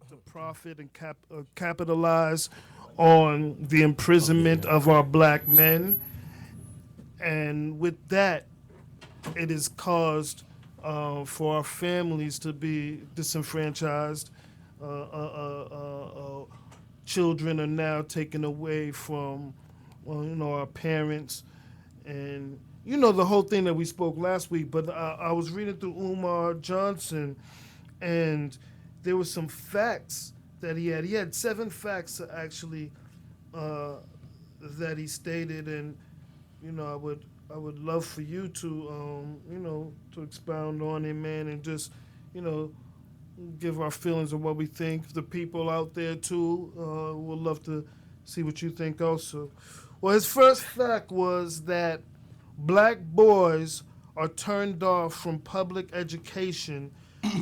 to profit and capitalize on the imprisonment of our black men. And with that, it has caused for our families to be disenfranchised. Children are now taken away from, our parents, and the whole thing that we spoke last week. But I was reading through Umar Johnson, and there were some facts that he had. He had 7 facts actually that he stated, and I would love for you to to expound on it, man, and just give our feelings of what we think. The people out there too would love to see what you think also. Well, his first fact was that black boys are turned off from public education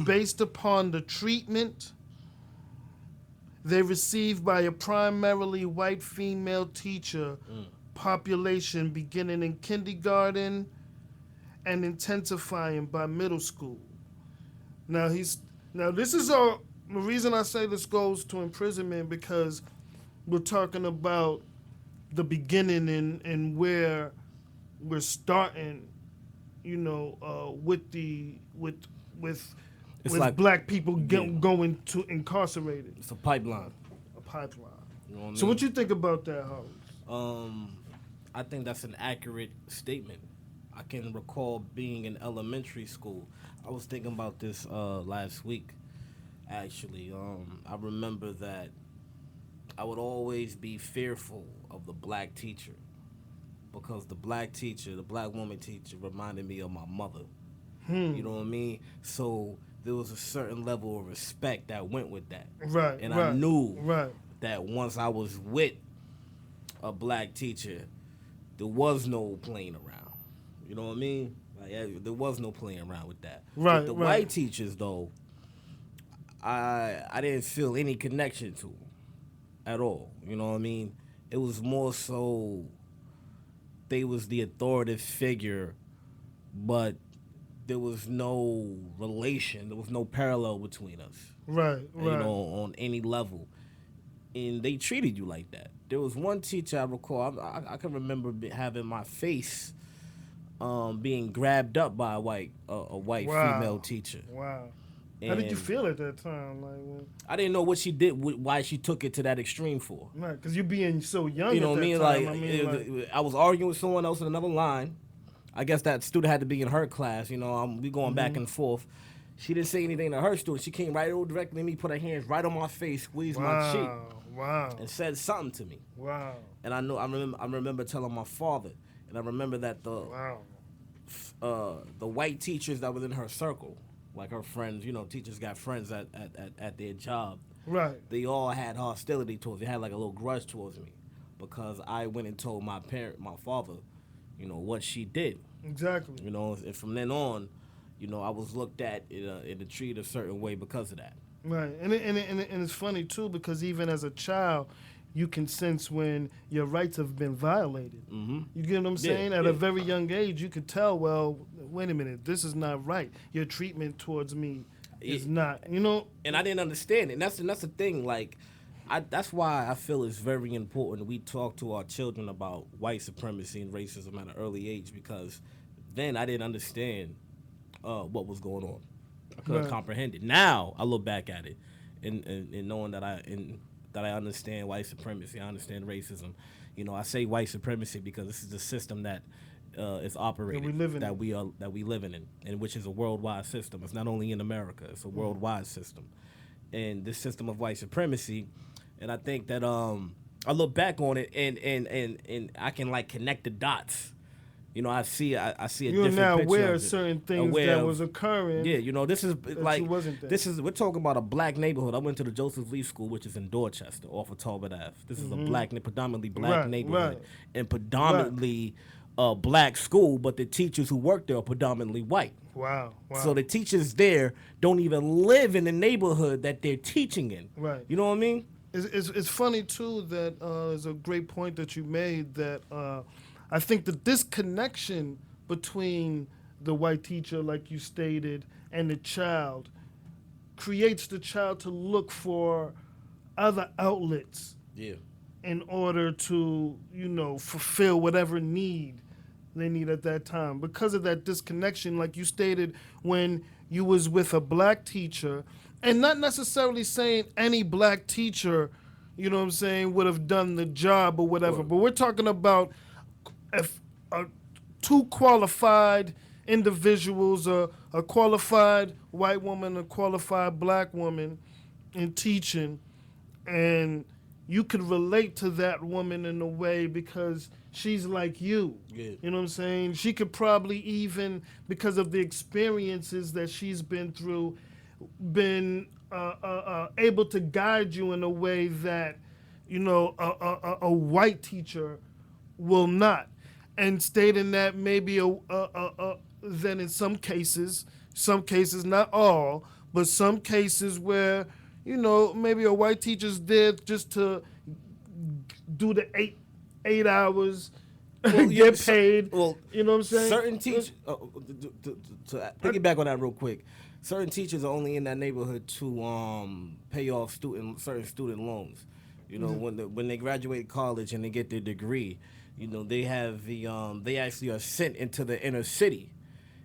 based upon the treatment they receive by a primarily white female teacher population beginning in kindergarten and intensifying by middle school. Now this is the reason I say this goes to imprisonment, because we're talking about the beginning and where we're starting, with like black people going to incarcerated. It's a pipeline. A pipeline. You know what I mean? So what you think about that, Hollis? I think that's an accurate statement. I can recall being in elementary school. I was thinking about this last week, actually. I remember that I would always be fearful of the black teacher, because the black woman teacher, reminded me of my mother. You know what I mean? So there was a certain level of respect that went with that. Right. And right, I knew right. that once I was with a black teacher, there was no playing around. You know what I mean? Like, there was no playing around with that. Right. With the white teachers, though, I didn't feel any connection to them at all. You know what I mean? It was more so they was the authoritative figure, but there was no relation. There was no parallel between us. Right. You know, on any level. And they treated you like that. There was one teacher I recall. I can remember having my face being grabbed up by a white female teacher. Wow. And how did you feel at that time? Like, I didn't know what she did, why she took it to that extreme for. right, because you being so young. You know what I mean? Like, I was arguing with someone else in another line. I guess that student had to be in her class. We going back and forth. She didn't say anything to her student. She came right over directly to me, put her hands right on my face, squeezed my cheek. Wow. And said something to me. Wow. And I remember telling my father, and I remember that the white teachers that was in her circle, like her friends, teachers got friends at their job. Right. They all had hostility towards me. They had like a little grudge towards me because I went and told my father, what she did. Exactly. And from then on, I was looked at and treated a certain way because of that. Right, and it's funny too, because even as a child, you can sense when your rights have been violated. Mm-hmm. You get what I'm saying? At a very young age, you could tell. Well, wait a minute, this is not right. Your treatment towards me is not. And I didn't understand it. And that's the thing. Like, that's why I feel it's very important we talk to our children about white supremacy and racism at an early age, because then I didn't understand what was going on. I couldn't comprehend it. Now I look back at it and knowing that I understand white supremacy, I understand racism. I say white supremacy because this is the system that is operating, that we living in, and which is a worldwide system. It's not only in America; it's a worldwide system. And this system of white supremacy, and I think that I look back on it and I can like connect the dots. I see a different picture. You're now aware of certain things that was occurring. Yeah, this is like we're talking about a black neighborhood. I went to the Joseph Lee School, which is in Dorchester, off of Talbot Ave. This is a predominantly black neighborhood, and predominantly black school. But the teachers who work there are predominantly white. Wow. So the teachers there don't even live in the neighborhood that they're teaching in. Right. You know what I mean? It's funny too that it's a great point that you made that. I think the disconnection between the white teacher, like you stated, and the child creates the child to look for other outlets Yeah. in order to, fulfill whatever need they need at that time. Because of that disconnection, like you stated, when you was with a black teacher, and not necessarily saying any black teacher, you know what I'm saying, would have done the job or whatever, Right. but we're talking about if two qualified individuals, a qualified white woman, a qualified black woman in teaching, and you could relate to that woman in a way because she's like you. Yeah. You know what I'm saying? She could probably even, because of the experiences that she's been through, been able to guide you in a way that, a white teacher will not. And stating that maybe then in some cases, not all, but some cases where, maybe a white teacher's there just to do the eight hours, yeah, get paid. well, you know what I'm saying? Certain teachers, to piggyback on that real quick, certain teachers are only in that neighborhood to pay off certain student loans. You know, when they graduate college and they get their degree, they have they actually are sent into the inner city.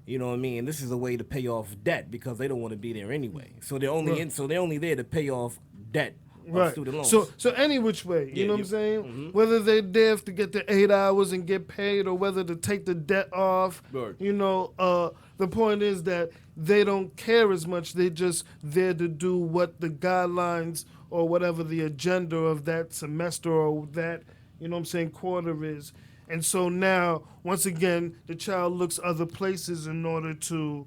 You know what I mean? And this is a way to pay off debt because they don't want to be there anyway. So they're only they're only there to pay off debt of Right. student loans. So any which way, you Yeah, know what I'm you- saying? Whether they're there to get the 8 hours and get paid, or whether to take the debt off. Right. The point is that they don't care as much. They're just there to do what the guidelines or whatever the agenda of that semester or that, quarter is. And so now, once again, the child looks other places in order to,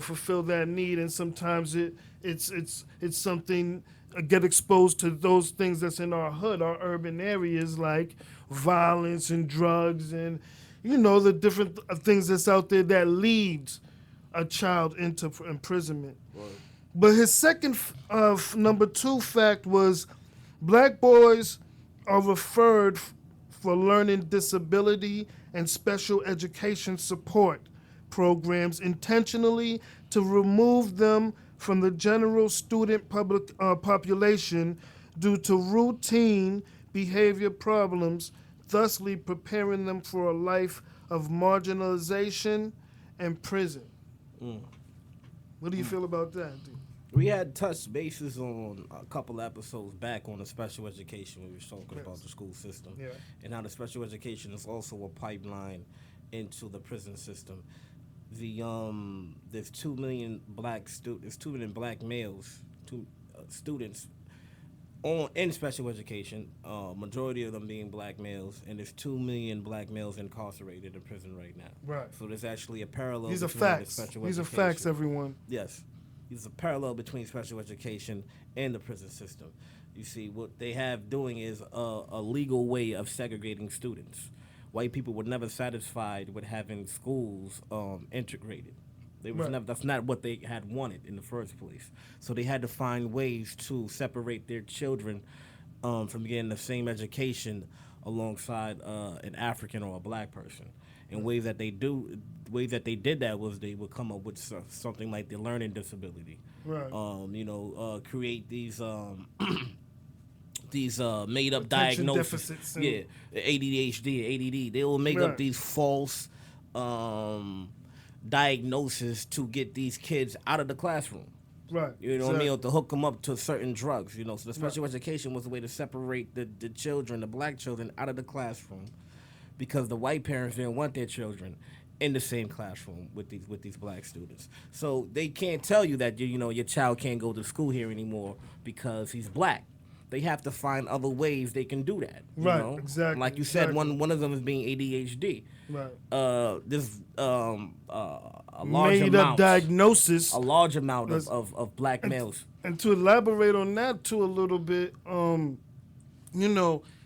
fulfill that need. And sometimes it's something, get exposed to those things that's in our hood, our urban areas, like violence and drugs and, the different things that's out there that leads a child into imprisonment. Right. But his second, number 2 fact was black boys are referred for learning disability and special education support programs intentionally to remove them from the general student population due to routine behavior problems, thusly preparing them for a life of marginalization and prison. What do you feel about that, dude? We had touched bases on a couple episodes back on the special education when we were talking about the school system, Yeah. and how the special education is also a pipeline into the prison system. There's 2 million there's 2 million black males, students in special education. Majority of them being black males, and there's 2 million black males incarcerated in prison right now. Right. So there's actually a parallel. These are between the facts. special These are education. facts, everyone. Yes. There's a parallel between special education and the prison system. You see, what they have doing is a legal way of segregating students. White people were never satisfied with having schools integrated. They was Right. never. That's not what they had wanted in the first place. So they had to find ways to separate their children from getting the same education alongside an African or a black person. And ways that they did that was they would come up with something like the learning disability. Right. Create these made up Attention diagnoses. deficits and- Yeah, ADHD, ADD. They will make Right. up these false diagnoses to get these kids out of the classroom. Right. You know what I mean? Or to hook them up to certain drugs. So the special Right. education was a way to separate the children, the black children, out of the classroom, because the white parents didn't want their children in the same classroom with these black students. So they can't tell you that your child can't go to school here anymore because he's black. They have to find other ways they can do that. Right, exactly, Like you said, exactly. one of them is being ADHD. Right. There's a large Made amount, up diagnosis. a large amount Yes. of black males. And to elaborate on that too a little bit,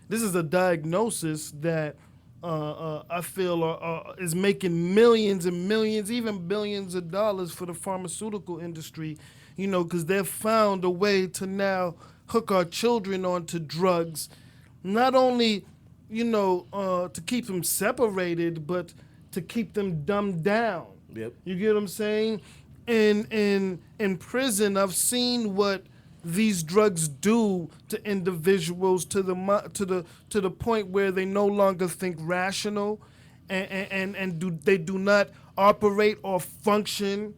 this is a diagnosis that I feel is making millions and millions, even billions of dollars for the pharmaceutical industry, because they've found a way to now hook our children onto drugs, not only, to keep them separated, but to keep them dumbed down. Yep. You get what I'm saying? in prison, I've seen what these drugs do to individuals to the point where they no longer think rational, and they do not operate or function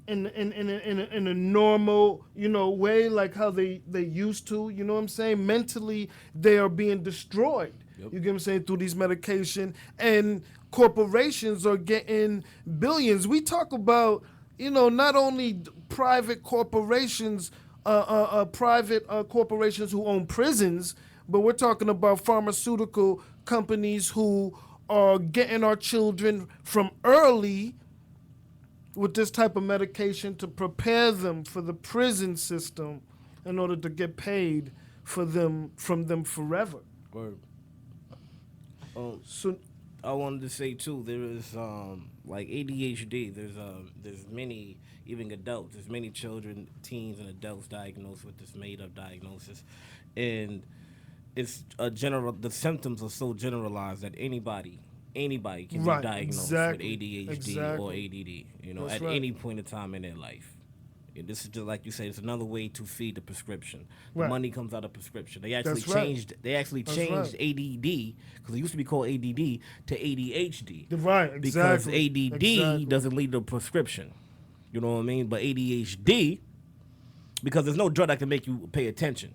in a normal, way, like how they used to. You know what I'm saying? Mentally, they are being destroyed. Yep. You get what I'm saying? Through these medication, and corporations are getting billions. We talk about, not only private corporations, private corporations who own prisons, but we're talking about pharmaceutical companies who are getting our children from early with this type of medication to prepare them for the prison system in order to get paid from them forever. Word. So I wanted to say too, there is like ADHD. There's many, even adults. There's many children, teens, and adults diagnosed with this made-up diagnosis, and it's a general. The symptoms are so generalized that anybody can Right, be diagnosed exactly, with ADHD or exactly. ADD. That's At right. any point in time in their life. And this is just like you said. It's another way to feed the prescription. The Right. money comes out of prescription. They actually That's right. changed. They actually That's changed right. ADD because it used to be called ADD to ADHD. Right, Because exactly. ADD Exactly. doesn't lead to a prescription. You know what I mean? But ADHD, because there's no drug that can make you pay attention.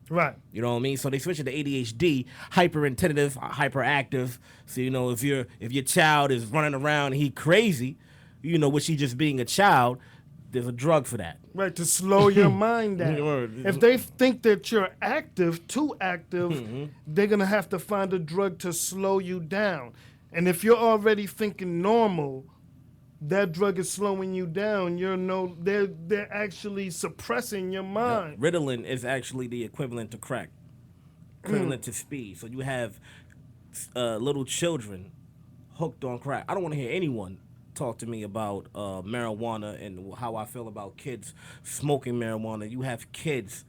Right. You know what I mean? So they switch it to ADHD, hyper attentive, hyperactive. So if your child is running around and he crazy, which he just being a child, there's a drug for that. Right, to slow your mind down. Word. If they think that you're too active, Mm-hmm. they're gonna have to find a drug to slow you down. And if you're already thinking normal, that drug is slowing you down. They're actually suppressing your mind. Ritalin is actually the equivalent to crack, equivalent to speed. So you have little children hooked on crack. I don't want to hear anyone talk to me about marijuana and how I feel about kids smoking marijuana. You have kids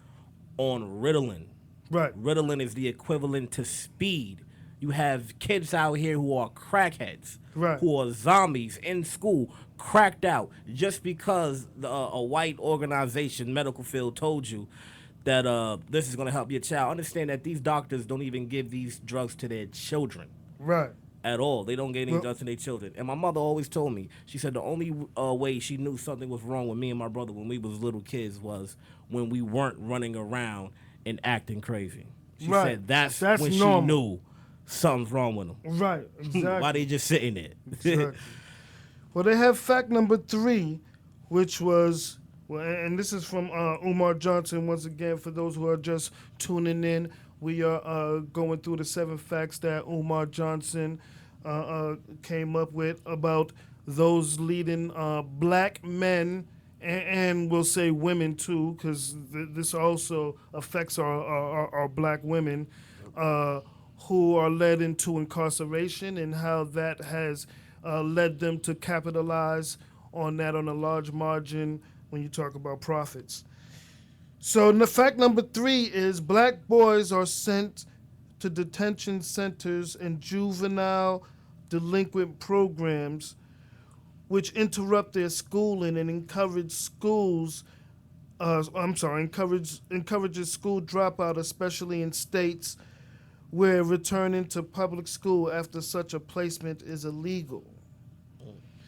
on Ritalin. Right. Ritalin is the equivalent to speed. You have kids out here who are crackheads, Right. who are zombies in school, cracked out, just because a white organization, medical field, told you that this is going to help your child. Understand that these doctors don't even give these drugs to their children Right. at all. They don't get any Well- drugs to their children. And my mother always told me, she said the only way she knew something was wrong with me and my brother when we was little kids was when we weren't running around and acting crazy. She Right. said that's That's when normal. she knew something's wrong with them. Right. Exactly. Why they just sitting there? Exactly. Well, they have fact number 3, which was, and this is from Umar Johnson. Once again, for those who are just tuning in, we are going through the 7 facts that Umar Johnson came up with about those leading black men, and we'll say women too, because this also affects our black women, who are led into incarceration, and how that has led them to capitalize on that on a large margin when you talk about profits. So fact number 3 is black boys are sent to detention centers and juvenile delinquent programs, which interrupt their schooling and encourages school dropout, especially in states where returning to public school after such a placement is illegal.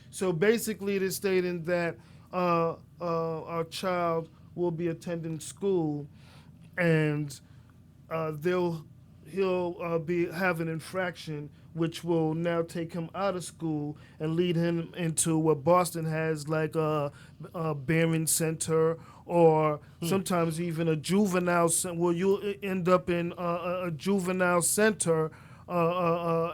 So basically, it is stating that our child will be attending school, and he'll be have an infraction, which will now take him out of school and lead him into what Boston has, like a Barron Center, or sometimes even a juvenile center, where you'll end up in a juvenile center,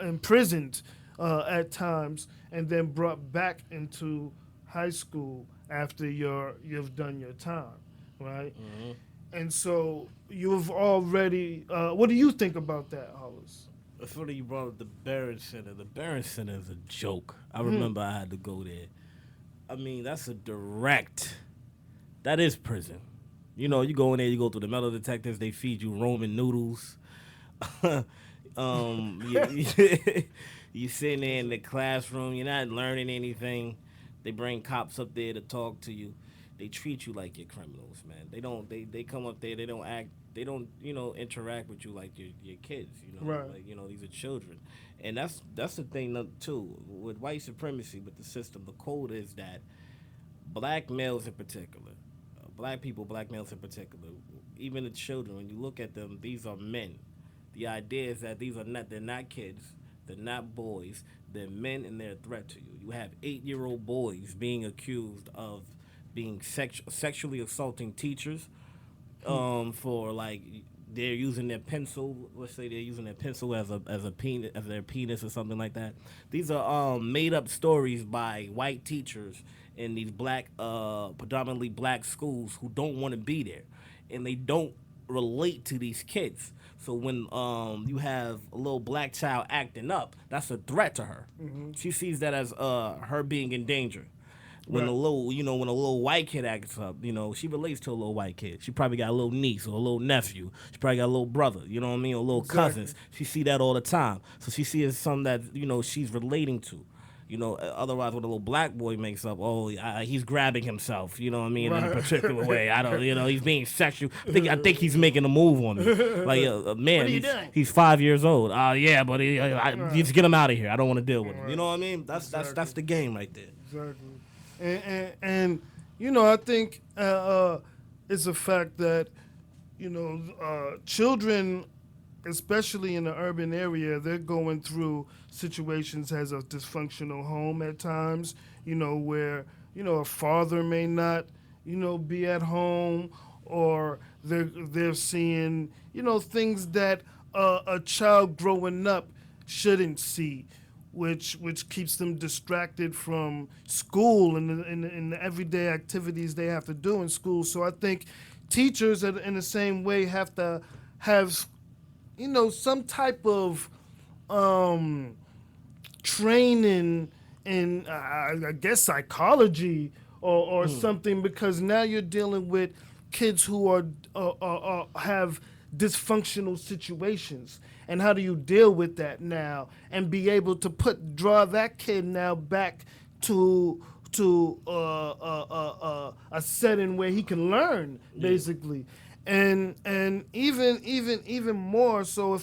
imprisoned at times, and then brought back into high school after you've done your time, right? Mm-hmm. And so you've already. What do you think about that, Hollis? It's funny you brought up the Barron Center. The Barron Center is a joke. I remember I had to go there. I mean, that's a direct. That is prison. You go in there, you go through the metal detectors. They feed you Roman noodles. You sitting there in the classroom. You're not learning anything. They bring cops up there to talk to you. They treat you like you're criminals, man. They don't. They come up there. They don't act. They don't, interact with you like your kids. Right. Like these are children, and that's the thing too with white supremacy with the system. The code is that black males in particular, black people, black males in particular, even the children. When you look at them, these are men. The idea is that they're not kids, they're not boys, they're men and they're a threat to you. You have 8-year-old boys being accused of being sexually assaulting teachers, for like they're using their pencil. Let's say they're using their pencil as a penis, as their penis or something like that. These are made up stories by white teachers in these predominantly black schools who don't want to be there, and they don't relate to these kids. So when you have a little black child acting up, that's a threat to her. She sees that as her being in danger. When Right. when a little white kid acts up, she relates to a little white kid. She probably got a little niece or a little nephew. She probably got a little brother, you know what I mean, or little Exactly. cousins. She see that all the time. So she sees something that, she's relating to. Otherwise, when a little black boy makes up, he's grabbing himself, you know what I mean, in a Right. particular way. I don't, he's being sexual. I think he's making a move on me. Like, man, What are you he's, doing? he's 5 years old. Yeah, but you just get him out of here. I don't want to deal with him. You know what I mean? That's the game right there. Exactly. And I think it's a fact that children, especially in the urban area, they're going through situations as a dysfunctional home at times. Where a father may not be at home, or they're seeing things that a child growing up shouldn't see, which keeps them distracted from school and the everyday activities they have to do in school. So I think teachers, in the same way, have to have some type of training in, I guess, psychology or something, because now you're dealing with kids who have dysfunctional situations, and how do you deal with that now and be able to draw that kid now back to a setting where he can learn, basically. And even more so,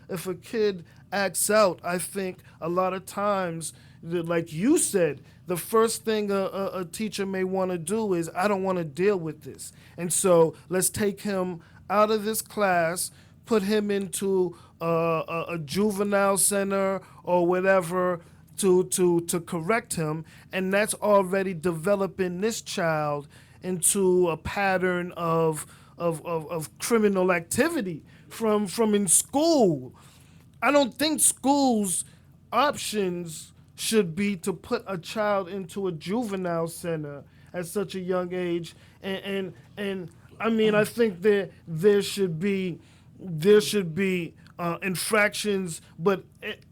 if a kid acts out, I think a lot of times, like you said, the first thing a teacher may want to do is, I don't want to deal with this, and so let's take him out of this class, put him into a juvenile center or whatever to correct him, and that's already developing this child into a pattern of criminal activity from in school. I don't think schools' options should be to put a child into a juvenile center at such a young age, and I mean, I think there should be infractions, but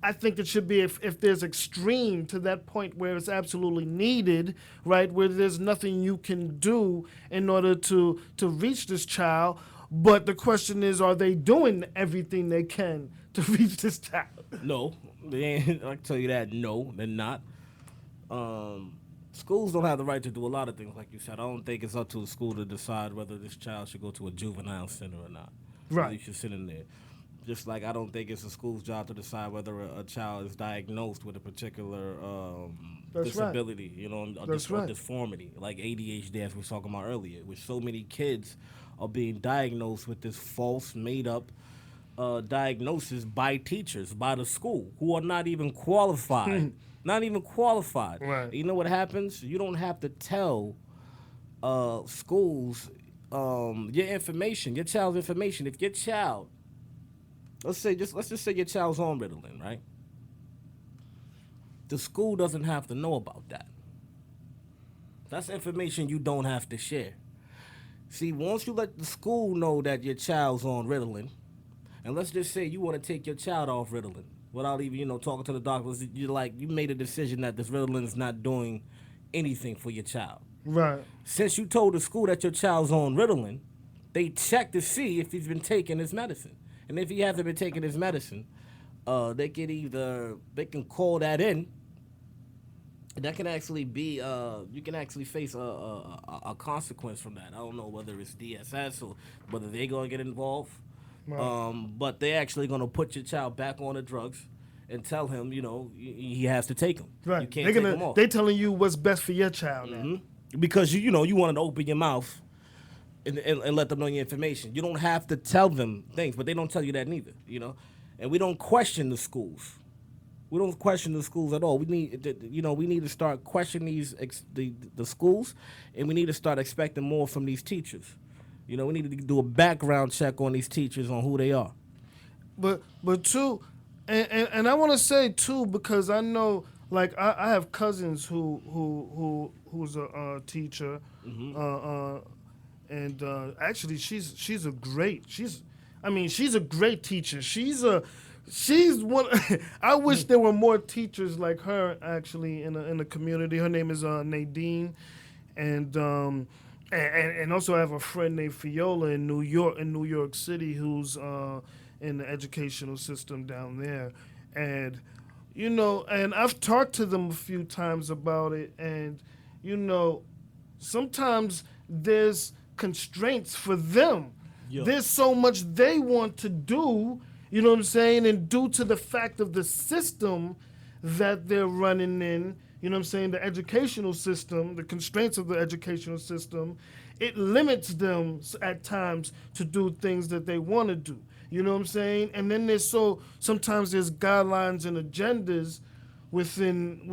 I think it should be if there's extreme to that point where it's absolutely needed, right? Where there's nothing you can do in order to reach this child. But the question is, are they doing everything they can to reach this child? No, they ain't. I can tell you that. No, they're not. Schools don't have the right to do a lot of things, like you said. I don't think it's up to the school to decide whether this child should go to a juvenile center or not. Right. You should sit in there. Just like I don't think it's a school's job to decide whether a child is diagnosed with a particular That's right. disability, a That's right. deformity, like ADHD, as we were talking about earlier, which so many kids are being diagnosed with this false, made-up diagnosis by teachers, by the school, who are not even qualified. Not even qualified. Right. You know what happens? You don't have to tell schools your information, your child's information. If your child, let's just say your child's on Ritalin, right? The school doesn't have to know about that. That's information you don't have to share. See, once you let the school know that your child's on Ritalin, and let's just say you want to take your child off Ritalin without even, talking to the doctors, you made a decision that this Ritalin is not doing anything for your child. Right. Since you told the school that your child's on Ritalin, they check to see if he's been taking his medicine. And if he hasn't been taking his medicine, they can call that in that can actually be you can actually face a consequence from that. I don't know whether it's DSS or whether they're gonna get involved, Right. but they're actually gonna put your child back on the drugs and tell him, he has to take them. You Right. can't take them off. They telling you what's best for your child now. Because you wanted to open your mouth and let them know your information. You don't have to tell them things, but they don't tell you that neither. And we don't question the schools. We don't question the schools at all. We need to start questioning the schools, and we need to start expecting more from these teachers. We need to do a background check on these teachers on who they are. But too, and I want to say too, because I know, like I have cousins who's a teacher, and actually she's a great she's a great teacher. She's one. I wish there were more teachers like her actually in the community. Her name is Nadine, and also I have a friend named Fiola in New York City, who's in the educational system down there, and and I've talked to them a few times about it, and sometimes there's constraints for them. Yeah. There's so much they want to do, you know what I'm saying? And due to the fact of the system that they're running in, you know what I'm saying, the educational system, the constraints of the educational system, it limits them at times to do things that they want to do. You know what I'm saying? And then sometimes there's guidelines and agendas within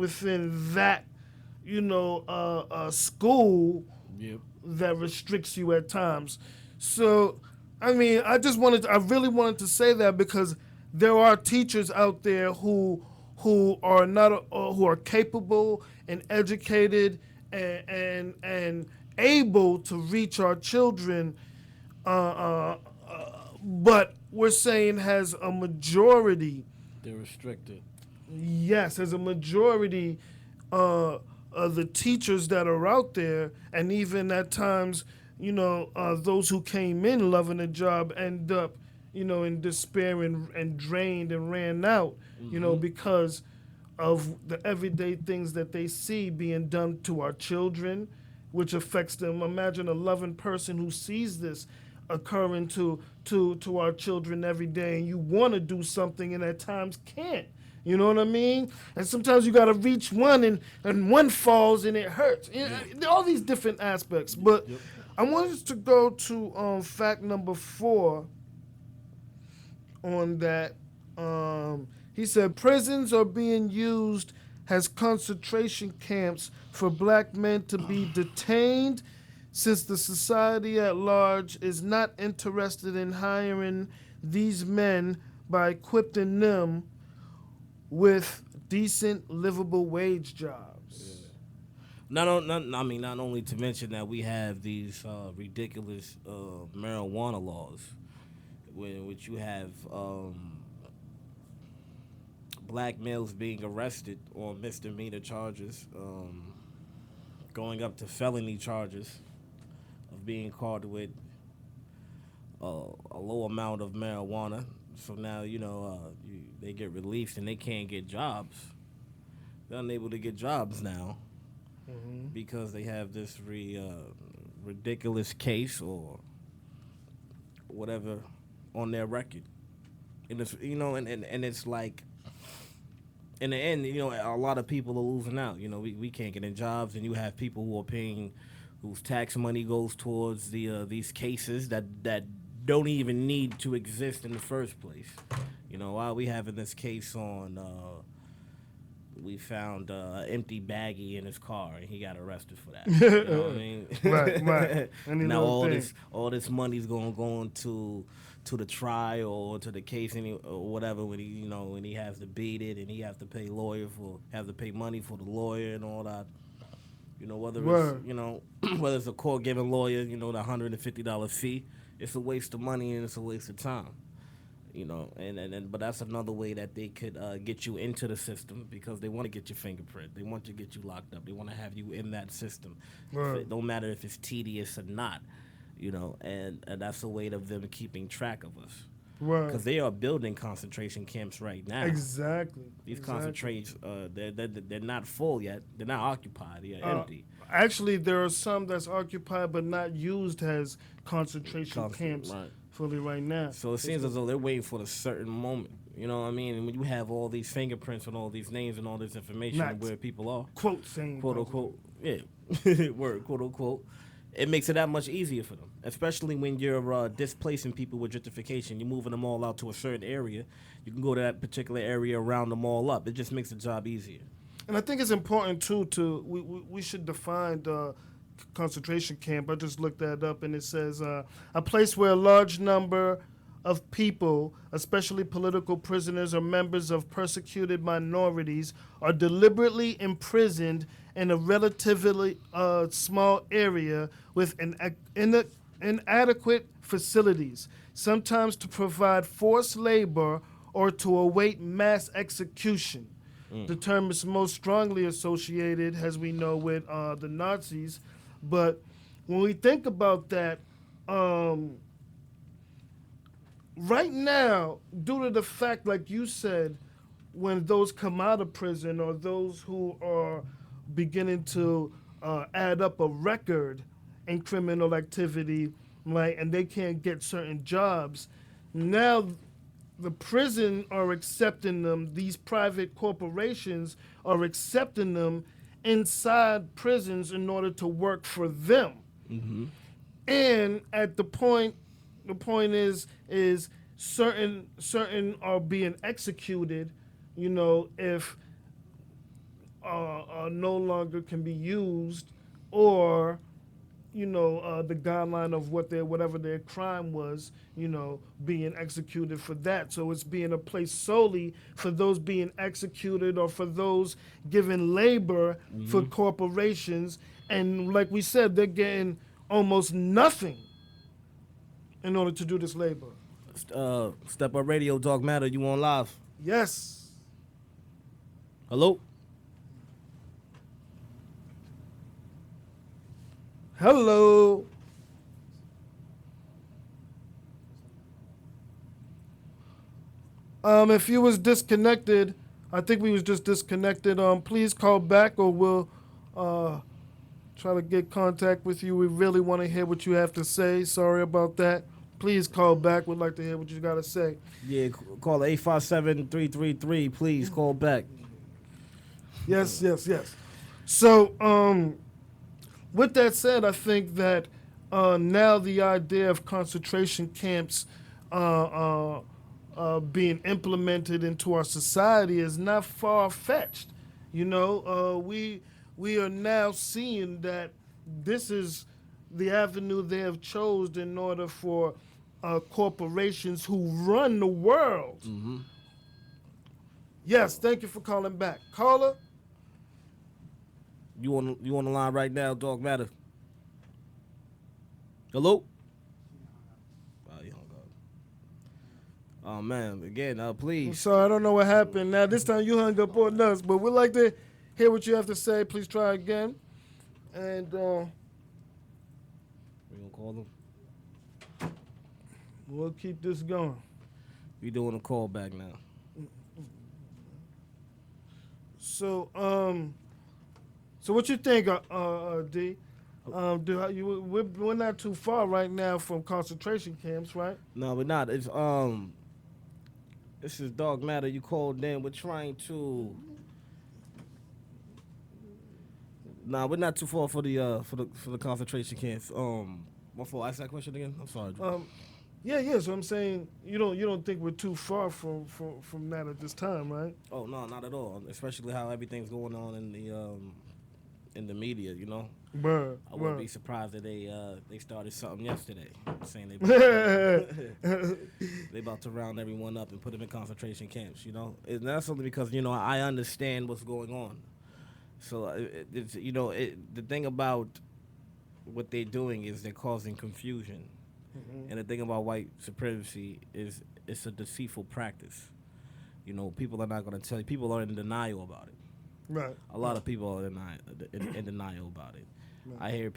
that, school Yep. that restricts you at times. So, I really wanted to say that because there are teachers out there who are not who are capable and educated and able to reach our children, but we're saying has a majority. They're restricted. Yes, as a majority of the teachers that are out there, and even at times, those who came in loving the job end up, in despair and drained and ran out, because of the everyday things that they see being done to our children, which affects them. Imagine a loving person who sees this occurring to our children every day, and you want to do something and at times can't. You know what I mean? And sometimes you got to reach one and one falls and it hurts. All these different aspects. But I wanted us to go to fact number 4 on that. He said prisons are being used as concentration camps for black men to be detained, since the society at large is not interested in hiring these men by equipping them with decent, livable wage jobs. Not only to mention that we have these ridiculous marijuana laws, which you have black males being arrested on misdemeanor charges, going up to felony charges of being caught with a low amount of marijuana. So now, they get released and they can't get jobs. They're unable to get jobs now because they have this ridiculous case or whatever on their record. And it's, and it's like, in the end, a lot of people are losing out. We can't get in jobs, and you have people who are paying, whose tax money goes towards these cases that don't even need to exist in the first place. While we having this case on, we found an empty baggie in his car, and he got arrested for that. You know what I mean? Right. Now all this money's going to go into the trial or to the case or whatever when he has to beat it, and he has to pay money for the lawyer and all that. Whether it's a court giving lawyer, the $150 fee, it's a waste of money and it's a waste of time. But that's another way that they could get you into the system, because they want to get your fingerprint. They want to get you locked up. They want to have you in that system. Right. It don't matter if it's tedious or not, and that's a way of them keeping track of us. Right. because they are building concentration camps right now. Exactly. These exactly. concentrates, they're not full yet. They're not occupied. They're empty. Actually, there are some that's occupied but not used as concentration camps Right. fully right now. So it seems as though they're waiting for a certain moment. You know what I mean? And when you have all these fingerprints and all these names and all this information Not of where people are, quote saying quote unquote, yeah, word, quote unquote, it makes it that much easier for them. Especially when you're displacing people with gentrification. You're moving them all out to a certain area. You can go to that particular area, round them all up. It just makes the job easier. And I think it's important too to we should define the concentration camp. I just looked that up, and it says a place where a large number of people, especially political prisoners or members of persecuted minorities, are deliberately imprisoned in a relatively small area with inadequate facilities, sometimes to provide forced labor or to await mass execution. The term is most strongly associated, as we know, with the Nazis. But when we think about that, right now, due to the fact, like you said, when those come out of prison or those who are beginning to add up a record in criminal activity, right, and they can't get certain jobs, now the prison are accepting them, these private corporations are accepting them inside prisons in order to work for them. And at the point is certain are being executed, you know, if no longer can be used, or you know, the guideline of whatever their crime was, you know, being executed for that. So it's being a place solely for those being executed or for those given labor for corporations. And like we said, they're getting almost nothing in order to do this labor. Step Up Radio, Dog Matter, you on live? Yes. Hello? Hello. If you was disconnected, I think we was just disconnected. Please call back, or we'll try to get contact with you. We really want to hear what you have to say. Sorry about that. Please call back. We'd like to hear what you got to say. Yeah, call 857-333. Please call back. Yes. So, with that said, I think that now the idea of concentration camps being implemented into our society is not far-fetched. You know, we are now seeing that this is the avenue they have chosen in order for corporations who run the world. Yes, thank you for calling back. Caller? You on the line right now, Dog Matter? Hello? Oh, you hung up. Oh man, again, I'm please. sorry, I don't know what happened. Now, this time you hung up on us, but we'd like to hear what you have to say. Please try again. And We gonna call them? we'll keep this going. We doing a call back now. So, so what you think, D? We're not too far right now from concentration camps, right? No, we're not. It's this is Dog Matter. You called in. We're trying to. Nah, we're not too far for the concentration camps. My fault. Ask that question again. I'm sorry. Yeah. So I'm saying you don't think we're too far from that at this time, right? Oh no, not at all. Especially how everything's going on in the media. You know, Bruh. I wouldn't be surprised if they started something yesterday, saying they about to round everyone up and put them in concentration camps. You know, and that's only because I understand what's going on. So it's the thing about what they're doing is they're causing confusion. And the thing about white supremacy is it's a deceitful practice. You know, people are not going to tell you. People are in denial about it. Right. A lot of people are in denial about it. Right. I hear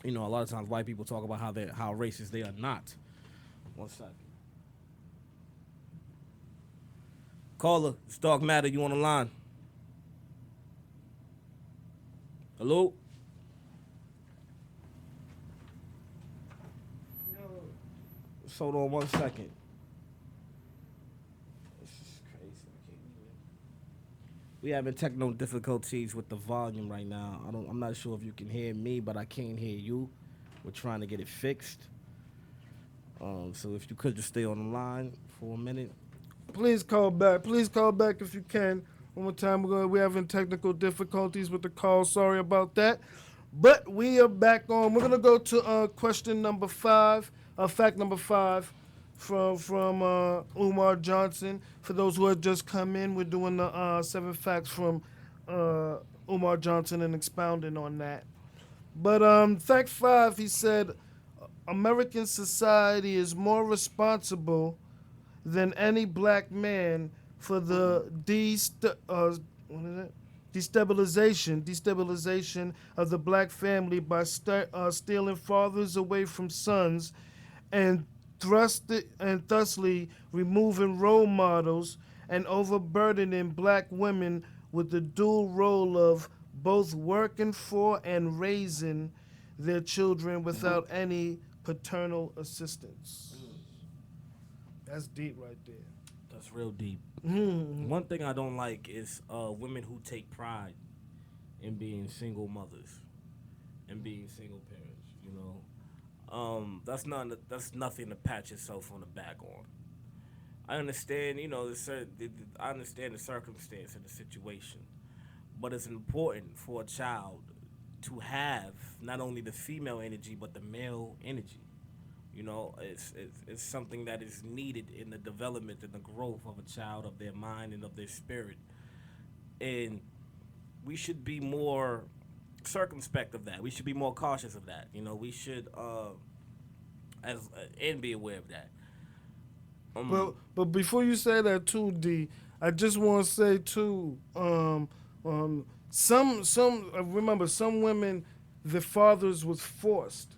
You know, a lot of times white people talk about how racist they are not. One second. Caller, it's Dark Matter. You on the line? Hello? Just hold on 1 second. This is crazy. I can't even. We having technical difficulties with the volume right now. I'm not sure if you can hear me, but I can't hear you. We're trying to get it fixed. So if you could just stay on the line for a minute. Please call back. Please call back if you can. One more time, we're having technical difficulties with the call. Sorry about that. But we are back on. We're gonna go to question number 5, fact number 5, from Umar Johnson. For those who have just come in, we're doing the 7 facts from Umar Johnson and expounding on that. But fact 5, he said, American society is more responsible than any black man for the destabilization of the black family by stealing fathers away from sons and thusly removing role models and overburdening black women with the dual role of both working for and raising their children without any paternal assistance. That's deep right there. That's real deep. One thing I don't like is women who take pride in being single mothers and being single parents. You know, that's nothing to pat yourself on the back on. I understand, you know, I understand the circumstance and the situation, but it's important for a child to have not only the female energy but the male energy. You know, it's something that is needed in the development and the growth of a child, of their mind and of their spirit. And we should be more circumspect of that. We should be more cautious of that. You know, we should and be aware of that. But before you say that too, D, I just want to say too, remember some women, the fathers was forced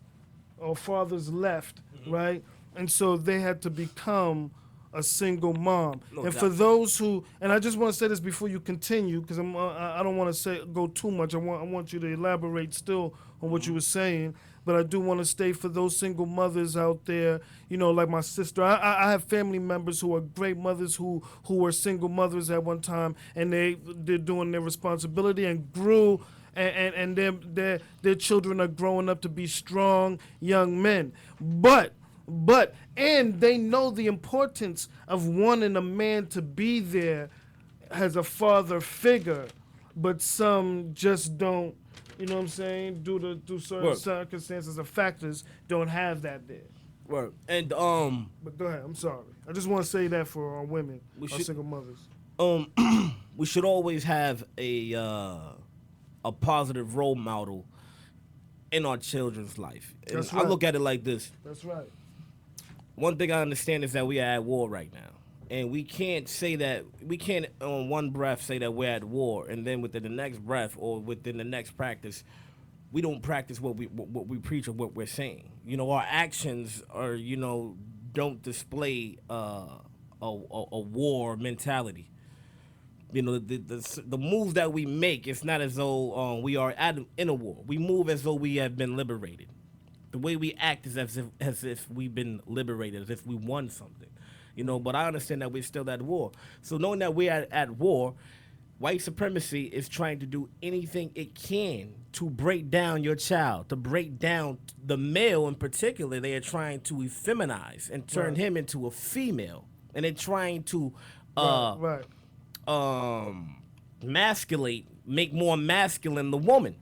or fathers left, right? And so they had to become a single mom. No and doubt. for those who, and I just want to say this before you continue, because I don't want to go too much. I want you to elaborate still on what you were saying. But I do want to stay for those single mothers out there, you know, like my sister. I have family members who are great mothers who were single mothers at one time, and they're doing their responsibility and grew, and their children are growing up to be strong young men. But and they know the importance of wanting a man to be there as a father figure, but some just don't. You know what I'm saying? Due certain Work. circumstances or factors, don't have that there. Right. And But go ahead. I'm sorry. I just want to say that for our women, We our should- single mothers. we should always have a positive role model in our children's life. And That's I right. look at it like this. That's right. One thing I understand is that we are at war right now. And we can't on one breath say that we're at war, and then within the next breath or within the next practice, we don't practice what we preach or what we're saying. You know, our actions are, you know, don't display a war mentality. You know, the moves that we make, it's not as though we are in a war. We move as though we have been liberated. The way we act is as if we've been liberated, as if we won something. You know, but I understand that we're still at war. So knowing that we're at war, white supremacy is trying to do anything it can to break down your child, to break down the male in particular. They are trying to effeminize and turn him into a female. And they're trying to Right. masculate, make more masculine the woman.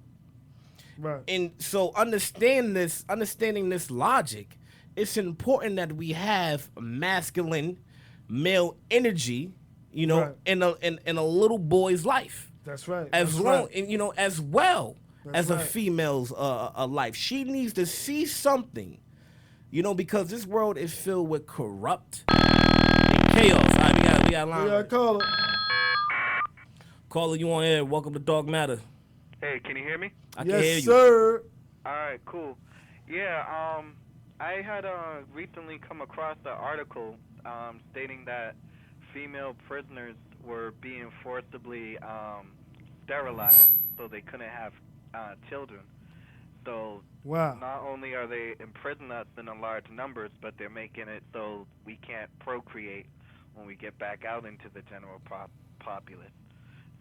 Right. And so understanding this logic, it's important that we have masculine male energy, you know, Right. in a little boy's life. That's right. As That's long right. and you know, as well That's as a right. female's life. She needs to see something, you know, because this world is filled with corrupt and chaos. All right, we got a line. We got a caller. Caller, you on air. Welcome to Dog Matter. Hey, can you hear me? I can hear Yes, you. sir. All right, cool. Yeah, I had recently come across an article stating that female prisoners were being forcibly sterilized so they couldn't have children. So Wow. not only are they imprisoning us in a large numbers, but they're making it so we can't procreate when we get back out into the general populace.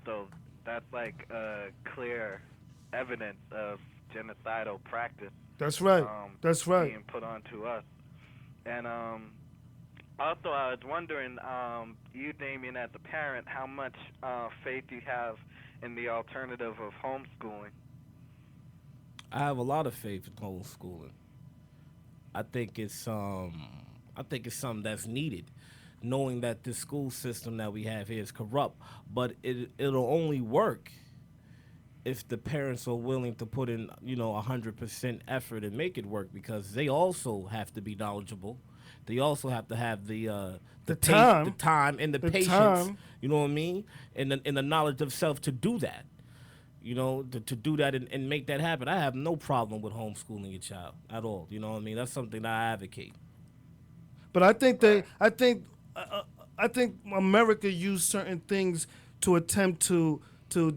So that's like clear evidence of genocidal practice That's right. That's right. being put onto us. And also, I was wondering, you, Damien, as a parent, how much faith you have in the alternative of homeschooling. I have a lot of faith in homeschooling. I think it's I think it's something that's needed, knowing that this school system that we have here is corrupt. But it'll only work if the parents are willing to put in, 100% effort and make it work, because they also have to be knowledgeable. They also have to have The the time. time and the The patience. time. You know what I mean? And the knowledge of self to do that. To do that and make that happen. I have no problem with homeschooling your child at all. You know what I mean? That's something that I advocate. But I think they, Right. I think America used certain things to attempt to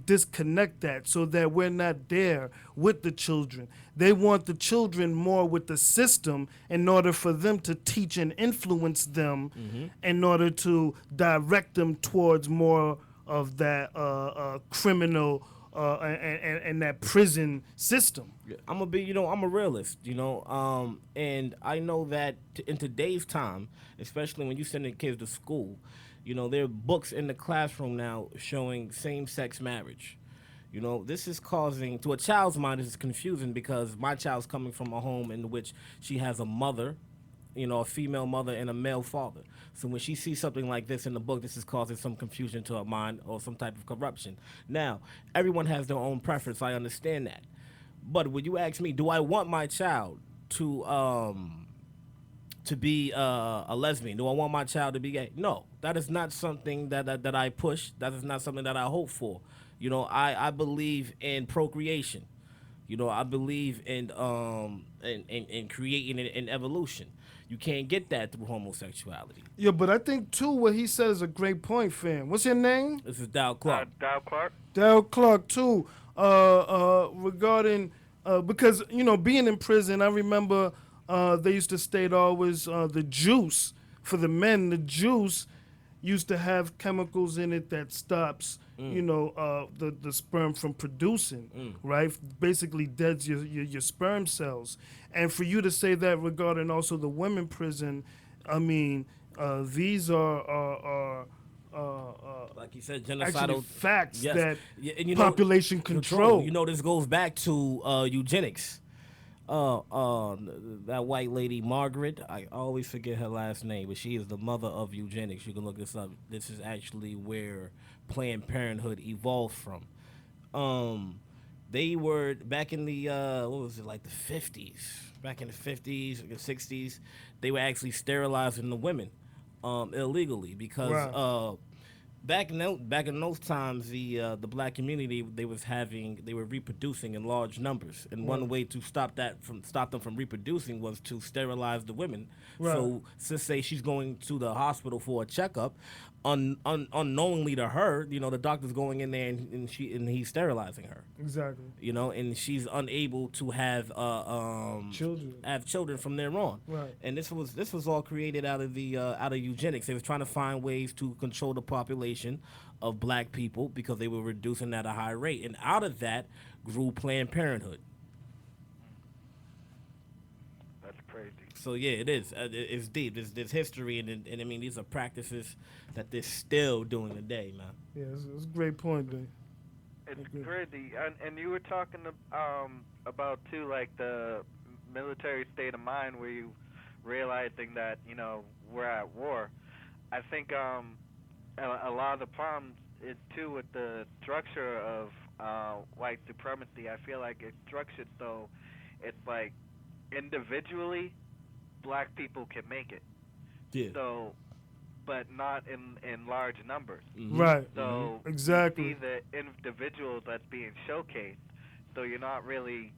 disconnect that so that we're not there with the children. They want the children more with the system in order for them to teach and influence them, in order to direct them towards more of that criminal and that prison system. Yeah, I'm a realist, and I know that in today's time, especially when you sending kids to school, there are books in the classroom now showing same-sex marriage. This is causing, to a child's mind, this is confusing because my child's coming from a home in which she has a mother, a female mother and a male father. So when she sees something like this in the book, this is causing some confusion to her mind or some type of corruption. Now, everyone has their own preference. I understand that. But when you ask me, do I want my child to be a lesbian? Do I want my child to be gay? No, that is not something that I push. That is not something that I hope for. I believe in procreation. I believe in creating an evolution. You can't get that through homosexuality. Yeah, but I think too what he said is a great point, fam. What's your name? This is Dow Clark. Dow Clark? Dale Clark too. Regarding because being in prison, I remember they used to state always the juice for the men. The juice used to have chemicals in it that stops the sperm from producing, right? Basically deads your sperm cells. And for you to say that regarding also the women prison, I mean, these are Like you said, actually genocidal. facts Yes. that Yeah, and population control. This goes back to eugenics. That white lady Margaret, I always forget her last name, but she is the mother of eugenics. You can look this up. This is actually where Planned Parenthood evolved from. They were back in the what was it, like the 50s? Back in the 50s, the 60s, they were actually sterilizing the women illegally because Right. back in those times, the black community, they were reproducing in large numbers, and one way to stop them from reproducing was to sterilize the women. Right. So, let's say she's going to the hospital for a checkup, unknowingly to her, the doctor's going in there and he's sterilizing her. Exactly. And she's unable to have Children. have children from there on. Right. And this was all created out of eugenics. They was trying to find ways to control the population of black people because they were reducing at a high rate. And out of that grew Planned Parenthood. That's crazy. So yeah, it is. It's deep. There's history, and I mean these are practices that they're still doing today, man. Yeah, it's a great point, Dave. It's Okay. crazy. And you were talking about too, like the military state of mind where you realizing that we're at war. I think a lot of the problems is too with the structure of white supremacy. I feel like it's structured so it's like individually black people can make it. Yeah. So, but not in large numbers. Right. So Exactly. you see the individuals that's being showcased. So you're not really,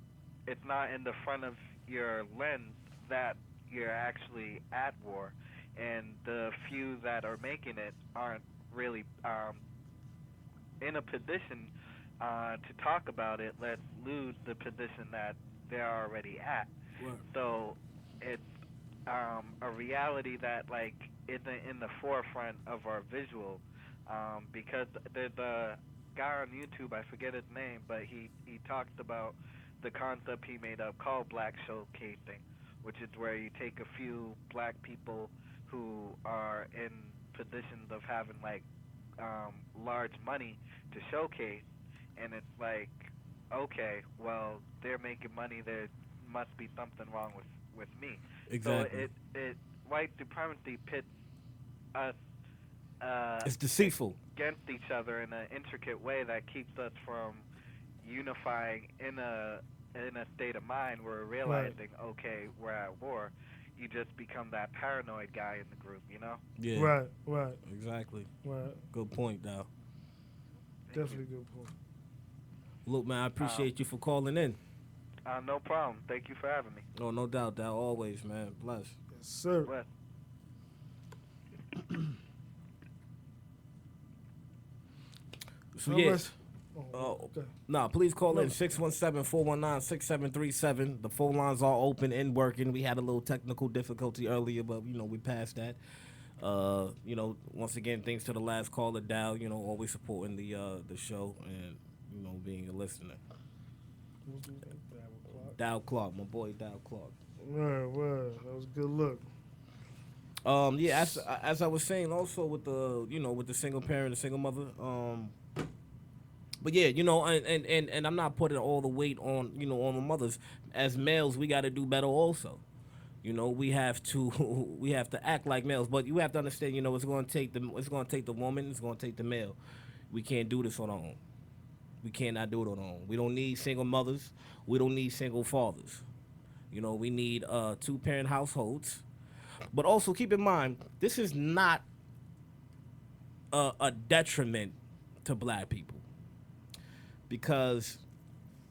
it's not in the front of your lens that you're actually at war, and the few that are making it aren't really in a position to talk about it. Let's lose the position that they're already at. Right. So it's a reality that like isn't in the forefront of our visual, because there's a guy on YouTube, I forget his name, but he talks about the concept he made up called black showcasing, which is where you take a few black people who are in positions of having like large money to showcase, and it's like, okay, well they're making money, there must be something wrong with me. Exactly. So it white supremacy pits us It's deceitful. against each other in an intricate way that keeps us from unifying in a state of mind where we're realizing, okay, we're at war. You just become that paranoid guy in the group, you know? Yeah. Right. Exactly. Right. Good point, Dow. Definitely good point. Look, man, I appreciate you for calling in. No problem. Thank you for having me. Oh, no doubt, Dow. Always, man. Bless. Yes, sir. Bless. So, yeah. Okay. Nah, please call No. in 617-419-6737. The phone lines are open and working. We had a little technical difficulty earlier, but we passed that. Once again, thanks to the last caller, Dow. Always supporting the show and being a listener. Dow Clark, my boy Dow Clark. Right. That was a good look. Yeah, as I was saying, also with the with the single parent, the single mother. But yeah, and I'm not putting all the weight on on the mothers. As males, we got to do better also. We have to we have to act like males, but you have to understand. It's going to take the woman, it's going to take the male. We can't do this on our own. We cannot do it on our own. We don't need single mothers. We don't need single fathers. We need 2-parent households. But also keep in mind, this is not a detriment to black people. Because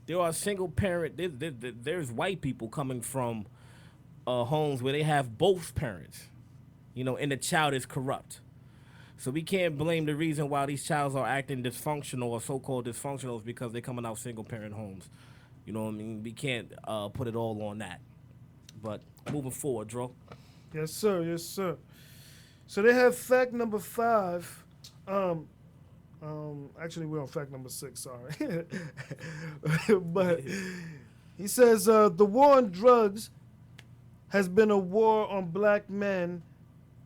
there are single parent, there's white people coming from homes where they have both parents, and the child is corrupt. So we can't blame the reason why these childs are acting dysfunctional or so-called dysfunctional is because they're coming out single parent homes. You know what I mean? We can't put it all on that. But moving forward, Dro. Yes, sir. So they have fact number 5. Actually, we're on fact number 6. Sorry, but he says the war on drugs has been a war on black men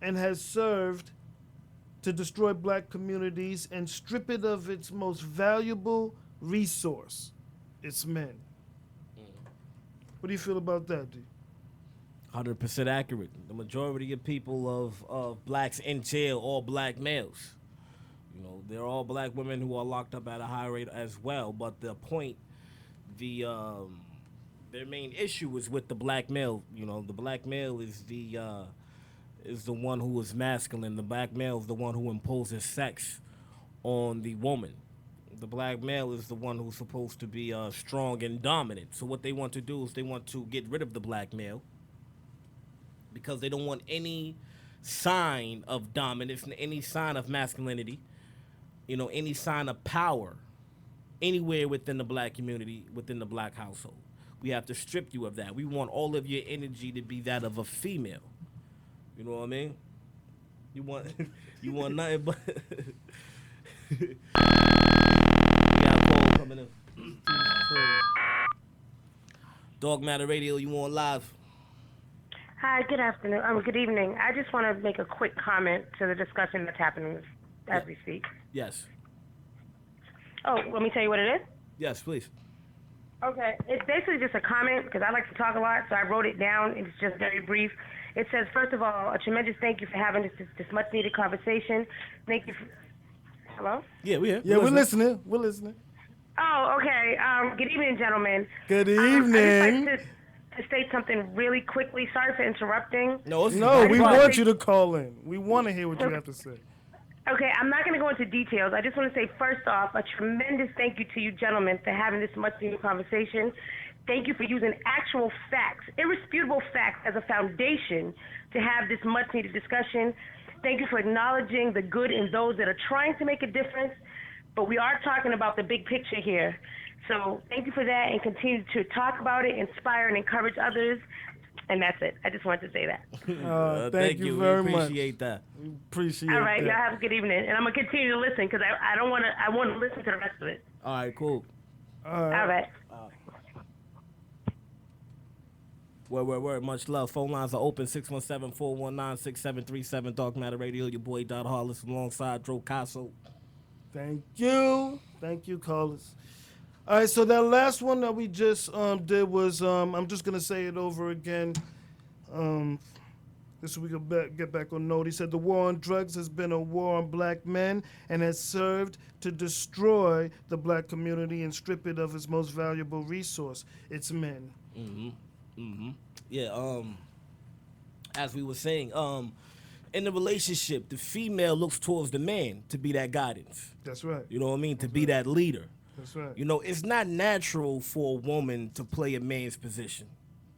and has served to destroy black communities and strip it of its most valuable resource, its men. What do you feel about that, D? 100% accurate. The majority of people of blacks in jail, all black males. They're all black women who are locked up at a high rate as well. But the point, their main issue is with the black male. The black male is the one who is masculine. The black male is the one who imposes sex on the woman. The black male is the one who's supposed to be strong and dominant. So what they want to do is they want to get rid of the black male because they don't want any sign of dominance, any sign of masculinity, any sign of power anywhere within the black community, within the black household. We have to strip you of that. We want all of your energy to be that of a female. You know what I mean? You want nothing but we got a call coming in. Dog Matter Radio, you on live? Hi, good afternoon. Good evening. I just want to make a quick comment to the discussion that's happening as we speak. Yes. Oh, let me tell you what it is? Yes, please. Okay. It's basically just a comment because I like to talk a lot, so I wrote it down. It's just very brief. It says, first of all, a tremendous thank you for having this much-needed conversation. Thank you for... Hello? Yeah, we're here. Yeah, we're listening. We're listening. Oh, okay. Good evening, gentlemen. Good I evening. just like to state something really quickly. Sorry for interrupting. No, We want you to call in. We want to hear what you have to say. Okay, I'm not going to go into details. I just want to say, first off, a tremendous thank you to you gentlemen for having this much-needed conversation. Thank you for using actual facts, irrefutable facts, as a foundation to have this much-needed discussion. Thank you for acknowledging the good in those that are trying to make a difference, but we are talking about the big picture here. So thank you for that, and continue to talk about it, inspire and encourage others, and that's it. I just wanted to say that. Thank you very we much. appreciate that. Appreciate All right, that. y'all have a good evening, and I'm gonna continue to listen because I don't want to. I want to listen to the rest of it. All right, cool. All right. Word. Much love. Phone lines are open, 617-419-6737. Dark Matter Radio, your boy Dot Hollis alongside Dro Casso. Thank you, Carlos. All right, so that last one that we just did was I'm just gonna say it over again. This we can get back on note. He said the war on drugs has been a war on black men and has served to destroy the black community and strip it of its most valuable resource, its men. Yeah, as we were saying, in the relationship, the female looks towards the man to be that guidance. That's right. You know what I mean? To be that leader. That's right. You know, it's not natural for a woman to play a man's position.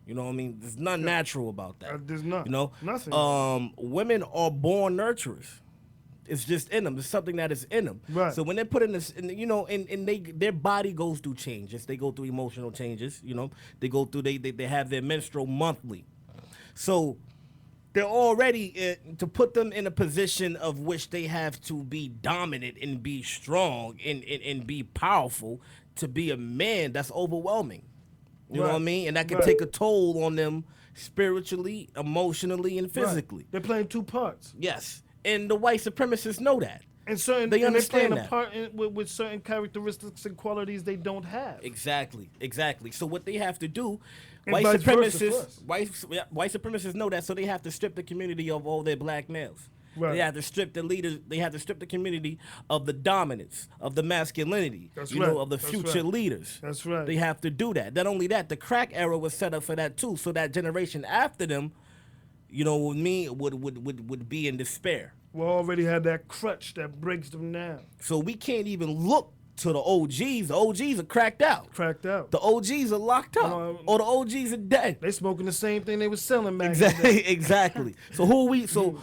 You know what I mean? There's nothing natural about that. There's not. You know? Nothing. Women are born nurturers. It's just in them. It's something that is in them. Right. So when they put in this, you know, and their body goes through changes. They go through emotional changes. You know, they go through. They have their menstrual monthly. So they're already to put them in a position of which they have to be dominant and be strong and be powerful. To be a man, that's overwhelming. You know what I mean? And that can take a toll on them spiritually, emotionally, and physically. Right. They're playing two parts. Yes. And the white supremacists know that. And certain They understand they're playing that. a part with certain characteristics and qualities they don't have. Exactly. So what they have to do, And white vice versa for supremacists, us. white supremacists know that, so they have to strip the community of all their black males. Right. They have to strip the leaders. They have to strip the community of the dominance, of the masculinity. That's you right. know, of the That's future right. leaders. That's right. They have to do that. Not only that, the crack era was set up for that too. So that generation after them, you know, would be in despair. We already had that crutch that breaks them down. So we can't even look to the OGs. The OGs are cracked out. Cracked out. The OGs are locked up, or the OGs are dead. They smoking the same thing they was selling back in the Exactly. day. Exactly. So who we? So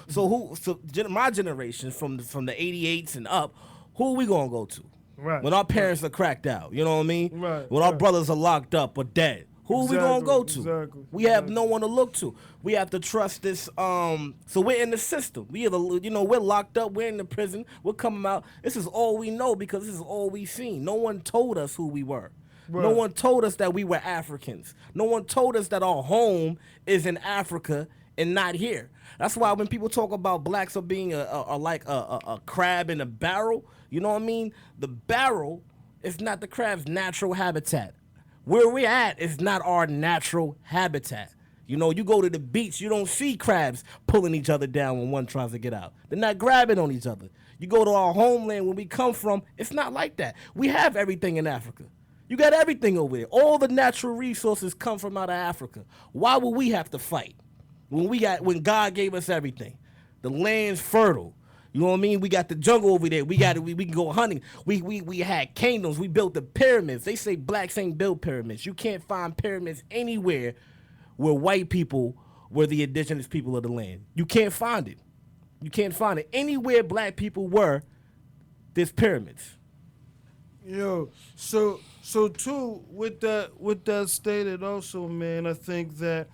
my generation from the '88s and up, who are we gonna go to? Right. When our parents are cracked out, you know what I mean? Right, When our right. brothers are locked up or dead, who are we gonna go to? Exactly, We have exactly. no one to look to. We have to trust this. So we're in the system. We either, you know, we're locked up. We're in the prison. We're coming out. This is all we know because this is all we seen. No one told us who we were. No Right. one told us that we were Africans. No one told us that our home is in Africa and not here. That's why when people talk about blacks are being like a crab in a barrel, you know what I mean? The barrel is not the crab's natural habitat. Where we're at is not our natural habitat. You know, you go to the beach, you don't see crabs pulling each other down when one tries to get out. They're not grabbing on each other. You go to our homeland where we come from, it's not like that. We have everything in Africa. You got everything over there. All the natural resources come from out of Africa. Why would we have to fight when God gave us everything? The land's fertile. You know what I mean? We got the jungle over there. We can go hunting. We had kingdoms. We built the pyramids. They say blacks ain't built pyramids. You can't find pyramids anywhere where white people were the indigenous people of the land. You can't find it. You can't find it. Anywhere black people were, there's pyramids. Yo, so too with that stated also, man, I think that,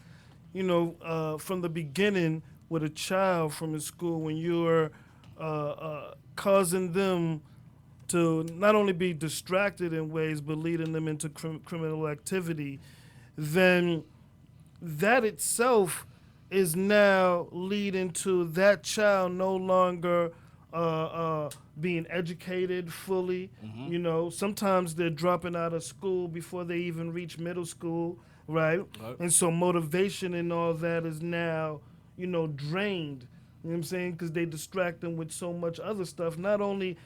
you know, from the beginning with a child from the school, when you're causing them to not only be distracted in ways but leading them into criminal activity, then that itself is now leading to that child no longer being educated fully. Mm-hmm. You know, sometimes they're dropping out of school before they even reach middle school, right? And so motivation and all that is now, you know, drained. You know what I'm saying? Because they distract them with so much other stuff. Not only,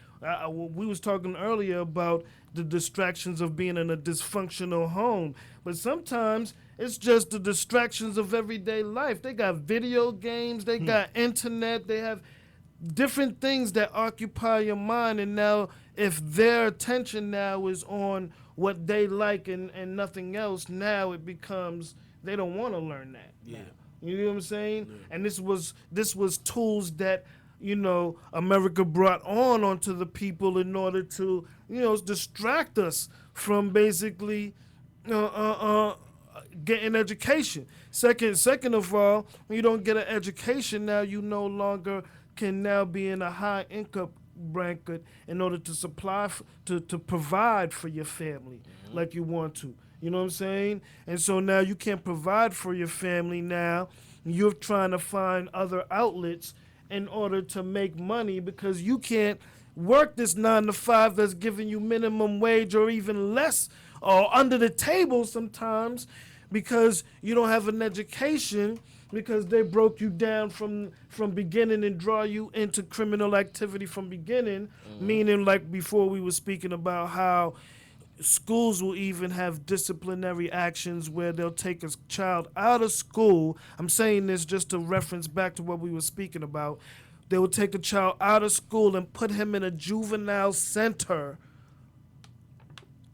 we was talking earlier about the distractions of being in a dysfunctional home, but sometimes it's just the distractions of everyday life. They got video games, they got internet, they have different things that occupy your mind. And now if their attention now is on what they like and nothing else, now it becomes they don't want to learn that. Yeah. Now. You know what I'm saying? And this was tools that, you know, America brought onto the people in order to, you know, distract us from basically getting education. Second of all, when you don't get an education, now you no longer can now be in a high income bracket in order to supply to provide for your family like you want to. You know what I'm saying? And so now you can't provide for your family now. You're trying to find other outlets in order to make money because you can't work this 9 to 5 that's giving you minimum wage or even less or under the table sometimes because you don't have an education because they broke you down from beginning and draw you into criminal activity from beginning, meaning like before we were speaking about how schools will even have disciplinary actions where they'll take a child out of school. I'm saying this just to reference back to what we were speaking about. They will take a child out of school and put him in a juvenile center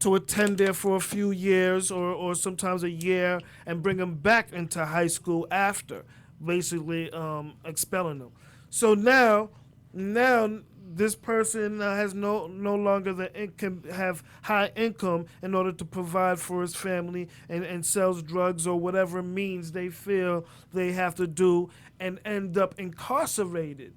to attend there for a few years or sometimes a year and bring him back into high school after, basically expelling them. So now this person has no longer can have high income in order to provide for his family and sells drugs or whatever means they feel they have to do and end up incarcerated.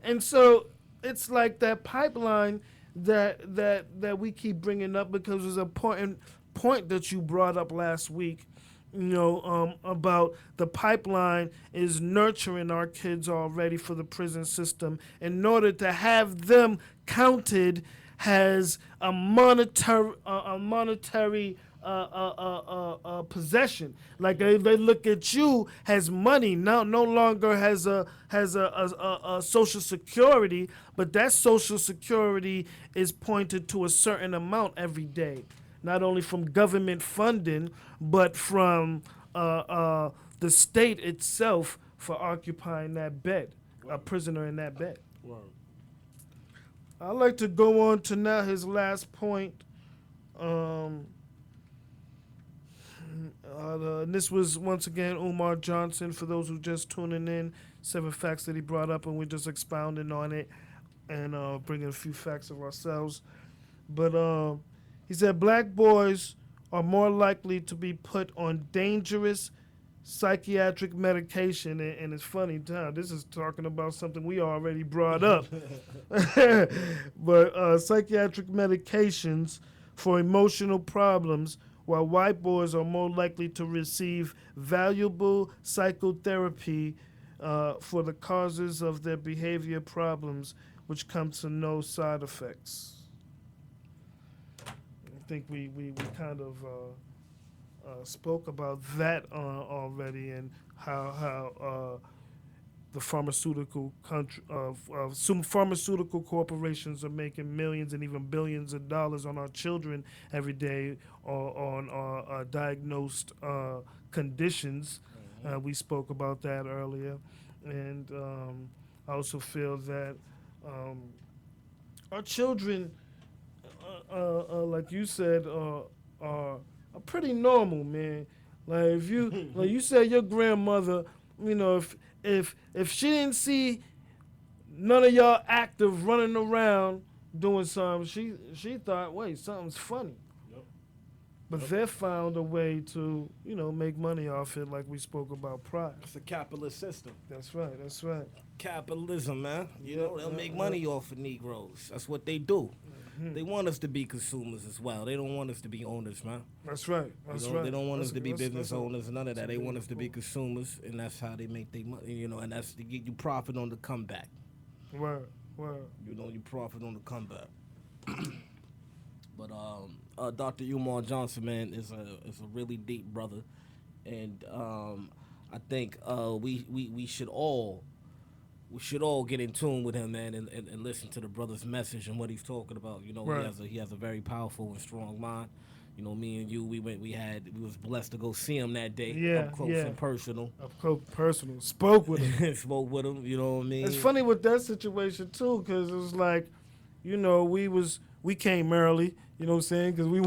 And so it's like that pipeline that we keep bringing up because it's an important point that you brought up last week, you know, about the pipeline is nurturing our kids already for the prison system in order to have them counted as a monetary possession. Like they look at you as money, no longer has a social security, but that social security is pointed to a certain amount every day, not only from government funding, but from the state itself for occupying that bed, a prisoner in that bed. I'd like to go on to now his last point. And this was once again Umar Johnson. For those who just tuning in, 7 facts that he brought up, and we're just expounding on it and bringing a few facts of ourselves. But he said black boys are more likely to be put on dangerous psychiatric medication, and it's funny, Tom, this is talking about something we already brought up. But psychiatric medications for emotional problems, while white boys are more likely to receive valuable psychotherapy for the causes of their behavior problems, which come to no side effects. I think we kind of spoke about that already, and how the pharmaceutical pharmaceutical corporations are making millions and even billions of dollars on our children every day on diagnosed conditions. We spoke about that earlier, and I also feel that our children, like you said, are pretty normal, man. Like if you like you said, your grandmother, you know, if she didn't see none of y'all active running around doing something, she thought, wait, something's funny. Yep. But they found a way to, you know, make money off it, like we spoke about prior. It's a capitalist system. That's right. That's right. Capitalism, man. You know, they'll make money off of Negroes. That's what they do. They want us to be consumers as well. They don't want us to be owners, man. That's right. That's you know, right. They don't want us to be business that's owners and none of that. They want us to be consumers, and that's how they make their money. You know, and that's to get you profit on the comeback. Word. You know, you profit on the comeback. But Dr. Umar Johnson, man, is a really deep brother, and I think we should all get in tune with him, man, and listen to the brother's message and what he's talking about. You know, right. he has a very powerful and strong mind. You know, me and you, we was blessed to go see him that day, up close and personal. Up close, personal. Spoke with him. Spoke with him. You know what I mean? It's funny with that situation too, because it was like, you know, we was we came early. You know what I'm saying? Because we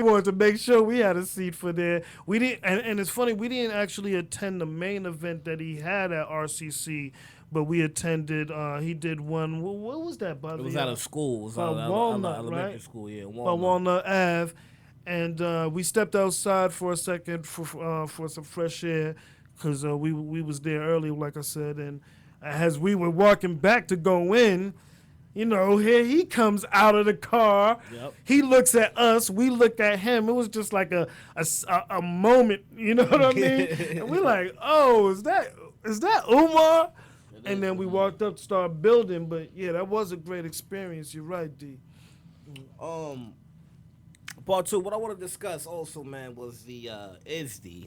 wanted to make sure we had a seat for there. We didn't, and it's funny, we didn't actually attend the main event that he had at RCC, but we attended. He did one. What was that? By It was the, out of school. It was by out of Walnut, elementary right? school, yeah. by Walnut Ave, and we stepped outside for a second for some fresh air, because we was there early, like I said, and as we were walking back to go in, you know, here he comes out of the car. Yep. He looks at us. We look at him. It was just like a moment. You know what I mean? And we're like, oh, is that Umar? And then we walked up to start building. But yeah, that was a great experience. You're right, D. Part two, what I want to discuss also, man, was is the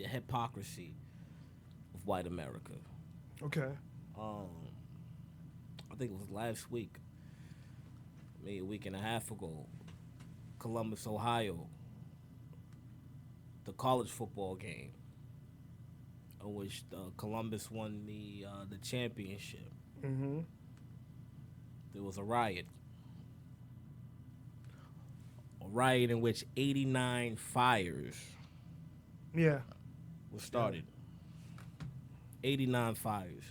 hypocrisy of white America. Okay. I think it was last week, maybe a week and a half ago, Columbus, Ohio, the college football game, in which Columbus won the championship. Mm-hmm. There was a riot. A riot in which 89 fires Yeah. were started. 89 fires.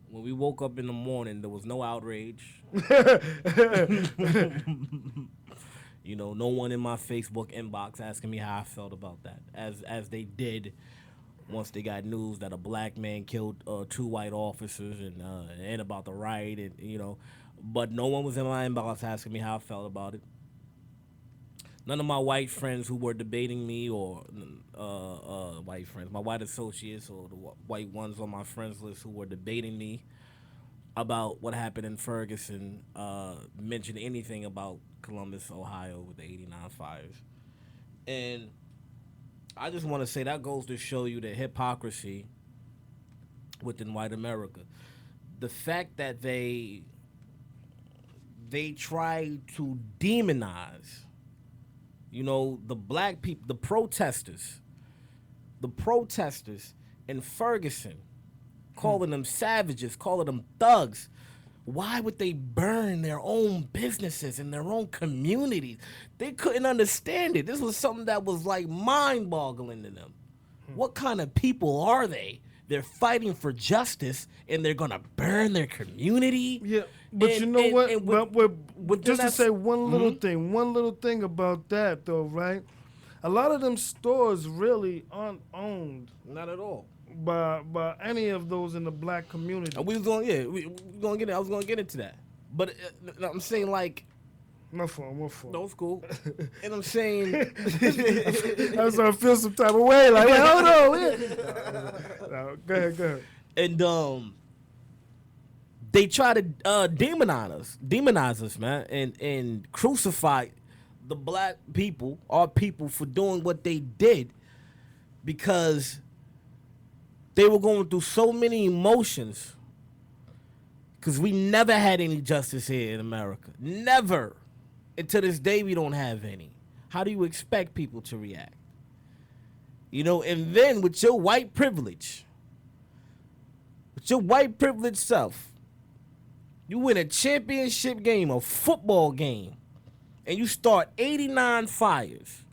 When we woke up in the morning, there was no outrage. You know, no one in my Facebook inbox asking me how I felt about that, as they did once they got news that a black man killed 2 white officers and about the riot, and you know, but no one was in my inbox asking me how I felt about it. None of my white friends who were debating me, or white friends, my white associates, or the white ones on my friends list who were debating me about what happened in Ferguson, mentioned anything about Columbus, Ohio, with the 89 fires. And I just want to say that goes to show you the hypocrisy within white America. The fact that they try to demonize, you know, the black people, the protesters in Ferguson, calling them savages, calling them thugs. Why would they burn their own businesses and their own communities? They couldn't understand it. This was something that was like mind-boggling to them. What kind of people are they? They're fighting for justice, and they're gonna burn their community. Yeah, but And- you know and- what? and But just to that's- say one little thing about that, though, right? A lot of them stores really aren't owned Not at all. by any of those in the black community. And we was going, yeah, we gonna get it. I was gonna get into that, but I'm saying like, My fault. no, it's cool. And I'm saying, That's why I feel some type of way. Like, wait, hold on. No, go ahead. and they try to demonize us, man, and crucify the black people, our people, for doing what they did, because they were going through so many emotions, because we never had any justice here in America. Never. And to this day, we don't have any. How do you expect people to react? You know, and then with your white privilege self, you win a championship game, a football game, and you start 89 fires.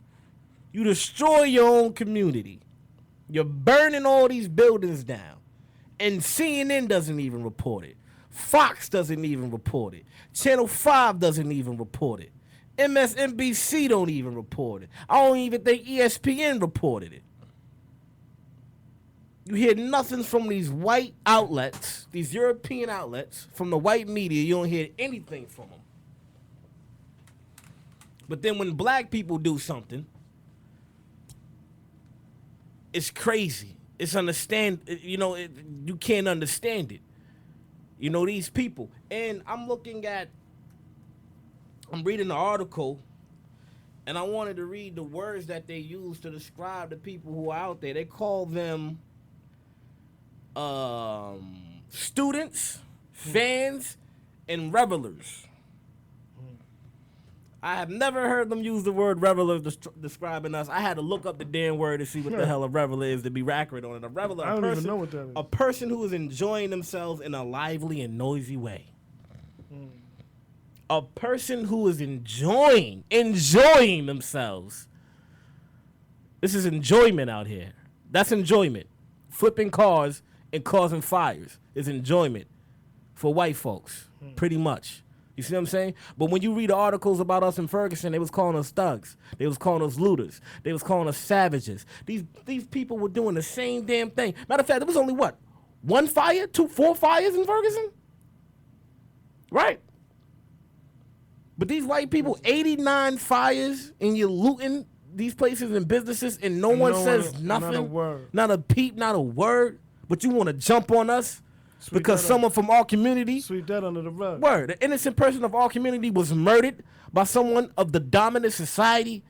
You destroy your own community. You're burning all these buildings down. And CNN doesn't even report it. Fox doesn't even report it. Channel 5 doesn't even report it. MSNBC don't even report it. I don't even think ESPN reported it. You hear nothing from these white outlets, these European outlets, from the white media. You don't hear anything from them. But then when black people do something, it's crazy. It's you can't understand it. You know, these people. And I'm reading the article, and I wanted to read the words that they use to describe the people who are out there. They call them students, fans, and revelers. I have never heard them use the word reveler describing us. I had to look up the damn word to see what the hell a reveler is to be accurate on it. A reveler, I don't even know what that is. a person who is enjoying themselves in a lively and noisy way. A person who is enjoying themselves. This is enjoyment out here. That's enjoyment. Flipping cars and causing fires is enjoyment for white folks, pretty much. You see what I'm saying? But when you read the articles about us in Ferguson, they was calling us thugs. They was calling us looters. They was calling us savages. These people were doing the same damn thing. Matter of fact, there was only what? 1 fire? 4 fires in Ferguson? Right? But these white people, 89 fires, and you're looting these places and businesses, and no one says nothing. Not a word. Not a peep, not a word. But you want to jump on us because someone from our community. Sweep that under the rug. Word. The innocent person of our community was murdered by someone of the dominant society.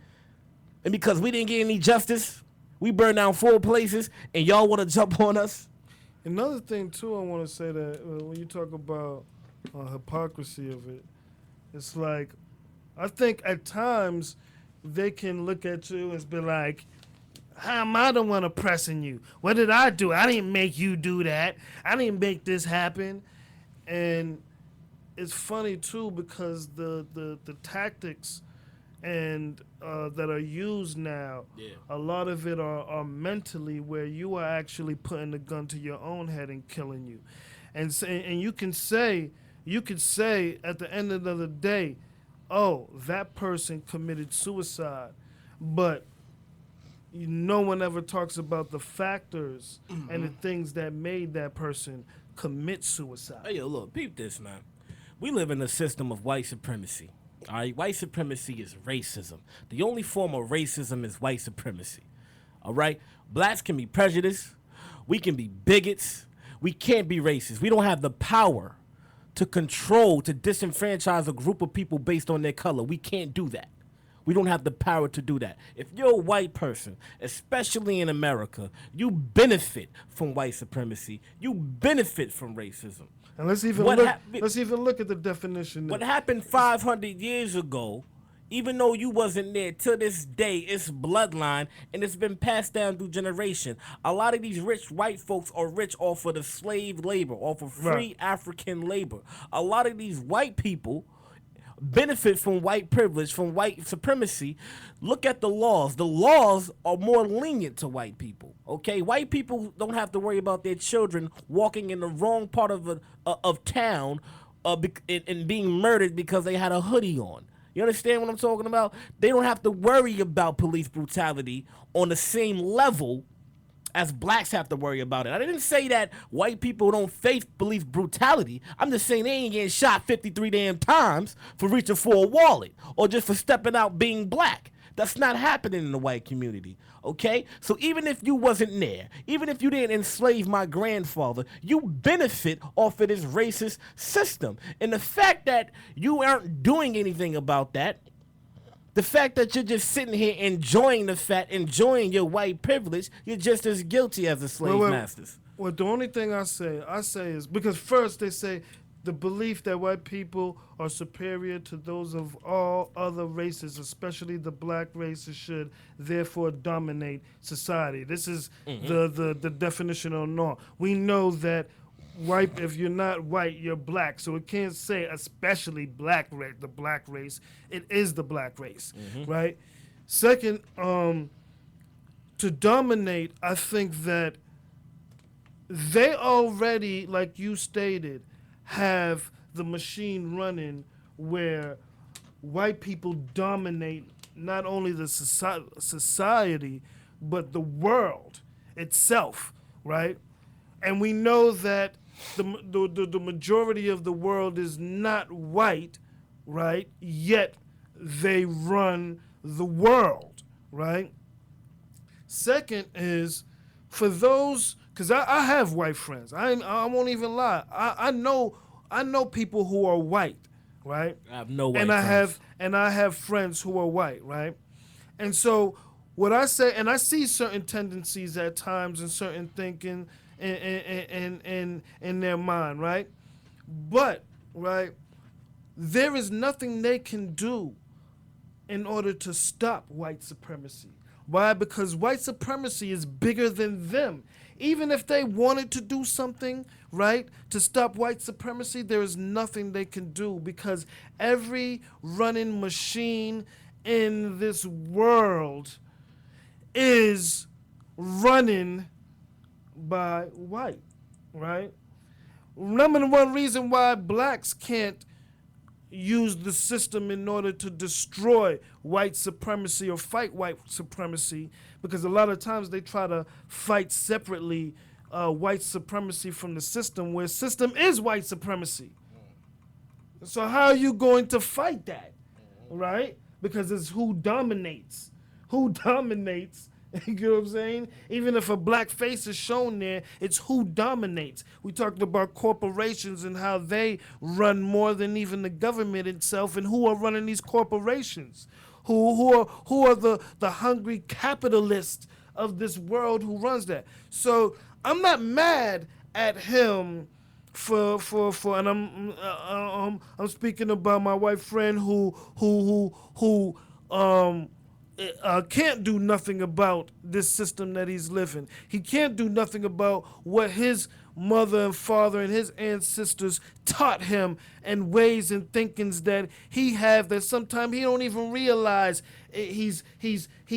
And because we didn't get any justice, we burned down 4 places, and y'all want to jump on us? Another thing, too, I want to say that when you talk about hypocrisy of it, it's like, I think at times they can look at you and be like, how am I the one oppressing you? What did I do? I didn't make you do that. I didn't make this happen. And it's funny, too, because the tactics and that are used now, a lot of it are mentally where you are actually putting the gun to your own head and killing you. And you can say at the end of the day, oh, that person committed suicide, but no one ever talks about the factors and the things that made that person commit suicide. Hey, yo, look, peep this, man. We live in a system of white supremacy. All right, white supremacy is racism. The only form of racism is white supremacy. All right, blacks can be prejudiced. We can be bigots. We can't be racist. We don't have the power to control, to disenfranchise a group of people based on their color. We can't do that. We don't have the power to do that. If you're a white person, especially in America, you benefit from white supremacy. You benefit from racism. And let's even look at the definition. What happened 500 years ago, even though you wasn't there, to this day, it's bloodline, and it's been passed down through generation. A lot of these rich white folks are rich off of the slave labor, off of free African labor. A lot of these white people benefit from white privilege, from white supremacy. Look at the laws. The laws are more lenient to white people. Okay, white people don't have to worry about their children walking in the wrong part of town and being murdered because they had a hoodie on. You understand what I'm talking about? They don't have to worry about police brutality on the same level as blacks have to worry about it. I didn't say that white people don't face police brutality. I'm just saying they ain't getting shot 53 damn times for reaching for a wallet or just for stepping out being black. That's not happening in the white community, okay? So even if you wasn't there, even if you didn't enslave my grandfather, you benefit off of this racist system. And the fact that you aren't doing anything about that, the fact that you're just sitting here enjoying enjoying your white privilege, you're just as guilty as the slave masters. Well, the only thing I say is, because first they say the belief that white people are superior to those of all other races, especially the black races, should therefore dominate society. This is the definition on law. We know that white, if you're not white, you're black. So it can't say especially the black race. It is the black race, right? Second, to dominate, I think that they already, like you stated, have the machine running where white people dominate not only the society, but the world itself, right? And we know that the majority of the world is not white, right? Yet they run the world, right? Second is, for those, because I have white friends. I won't even lie. I know people who are white, right? I have no white friends. I have friends who are white, right? And so what I say, and I see certain tendencies at times and certain thinking in their mind, right? But, right, there is nothing they can do in order to stop white supremacy. Why? Because white supremacy is bigger than them. Even if they wanted to do something, right, to stop white supremacy, there is nothing they can do because every running machine in this world is running by white, right? Number one reason why blacks can't use the system in order to destroy white supremacy or fight white supremacy, because a lot of times they try to fight separately white supremacy from the system, where system is white supremacy. So how are you going to fight that, right? Because it's who dominates. Who dominates? You know what I'm saying? Even if a black face is shown there, it's who dominates. We talked about corporations and how they run more than even the government itself, and who are running these corporations. Who are the hungry capitalists of this world who runs that. So I'm not mad at him for and I'm speaking about my white friend who can't do nothing about this system that he's living. He can't do nothing about what his mother and father and his ancestors taught him, and ways and thinkings that he have that sometimes he don't even realize he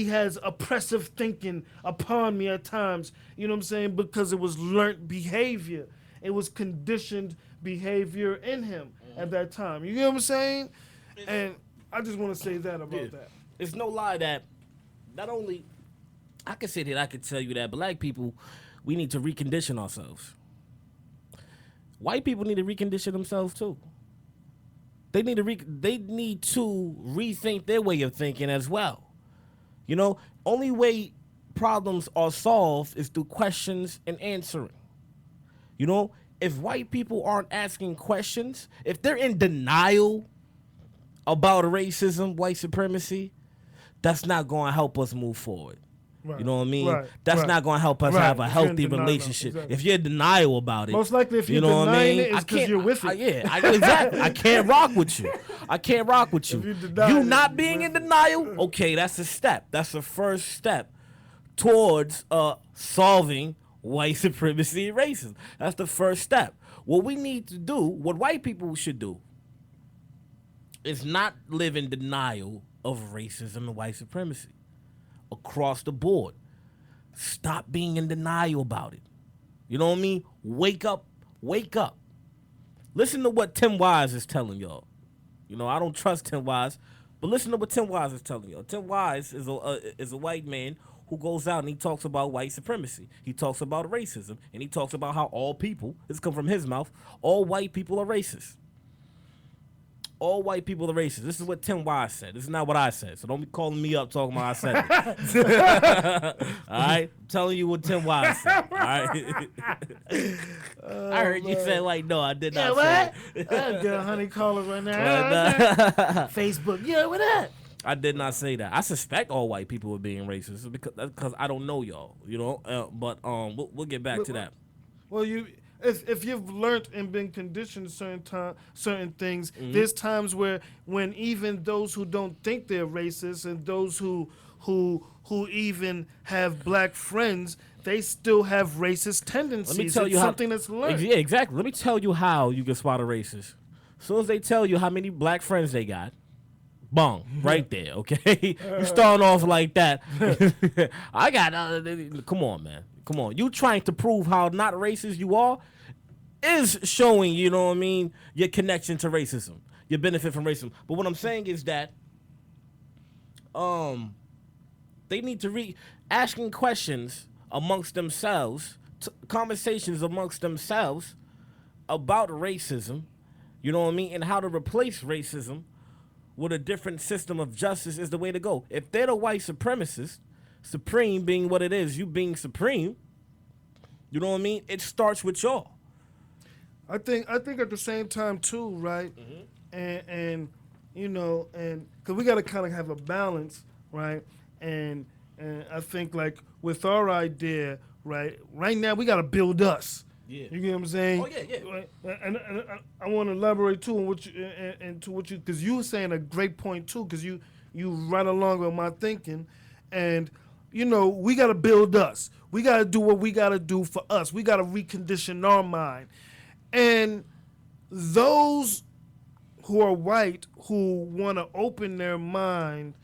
has oppressive thinking upon me at times. You know what I'm saying? Because it was learnt behavior. It was conditioned behavior in him at that time. You know what I'm saying? And I just want to say that about that. It's no lie that not only I can say that I can tell you that black people, we need to recondition ourselves. White people need to recondition themselves too. They need to rethink their way of thinking as well. You know, only way problems are solved is through questions and answering. You know, if white people aren't asking questions, if they're in denial about racism, white supremacy, that's not going to help us move forward. Right. You know what I mean? Right. That's Right. not going to help us Right. have a If you're in healthy denial, relationship. exactly. If you're in denial about it, Most likely if you you're know what I denying mean? it, it's 'cause you're with it. Exactly. I can't rock with you. I can't rock with you. If you deny You it, not you're being in with it. denial, okay, that's a step. That's the first step towards solving white supremacy and racism. That's the first step. What we need to do, what white people should do, is not live in denial of racism and white supremacy across the board. Stop being in denial about it. You know what I mean? Wake up. Wake up. Listen to what Tim Wise is telling y'all. You know, I don't trust Tim Wise, but listen to what Tim Wise is telling y'all. Tim Wise is a white man who goes out and he talks about white supremacy. He talks about racism, and he talks about how all people, this come from his mouth, all white people are racist. All white people are racist. This is what Tim Wise said. This is not what I said. So don't be calling me up talking about I said it. All right? I'm telling you what Tim Wise said. All right? I heard you say, like, no, I did not say that. I got a honey caller right now. Facebook. Yeah, what up? I did not say that. I suspect all white people are being racist because I don't know y'all, you know. But we'll get back to that. Well, if you've learned and been conditioned certain things, there's times when even those who don't think they're racist and those who even have black friends, they still have racist tendencies. Let me tell it's you something that's learned. Yeah, exactly. Let me tell you how you can spot a racist. As soon as they tell you how many black friends they got, bong, right there, okay? You starting off like that. I got, come on, man. Come on. You trying to prove how not racist you are is showing, you know what I mean, your connection to racism, your benefit from racism. But what I'm saying is that they need to asking questions amongst themselves, conversations amongst themselves about racism, you know what I mean, and how to replace racism with a different system of justice is the way to go. If they're the white supremacists, supreme being what it is, you being supreme, you know what I mean? It starts with y'all. I think at the same time too, right? And you know, and because we got to kind of have a balance, right? And I think like with our idea, right now we got to build us. Yeah. You get what I'm saying? Oh, yeah. Right? And I want to elaborate too on what you, because you were saying a great point too, because you you right along with my thinking, and you know, we got to build us. We got to do what we got to do for us. We got to recondition our mind. And those who are white who want to open their mind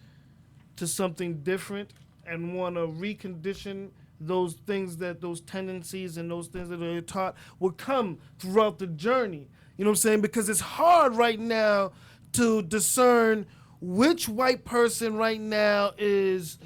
to something different and want to recondition those things, that those tendencies and those things that they're taught, will come throughout the journey. You know what I'm saying? Because it's hard right now to discern which white person right now is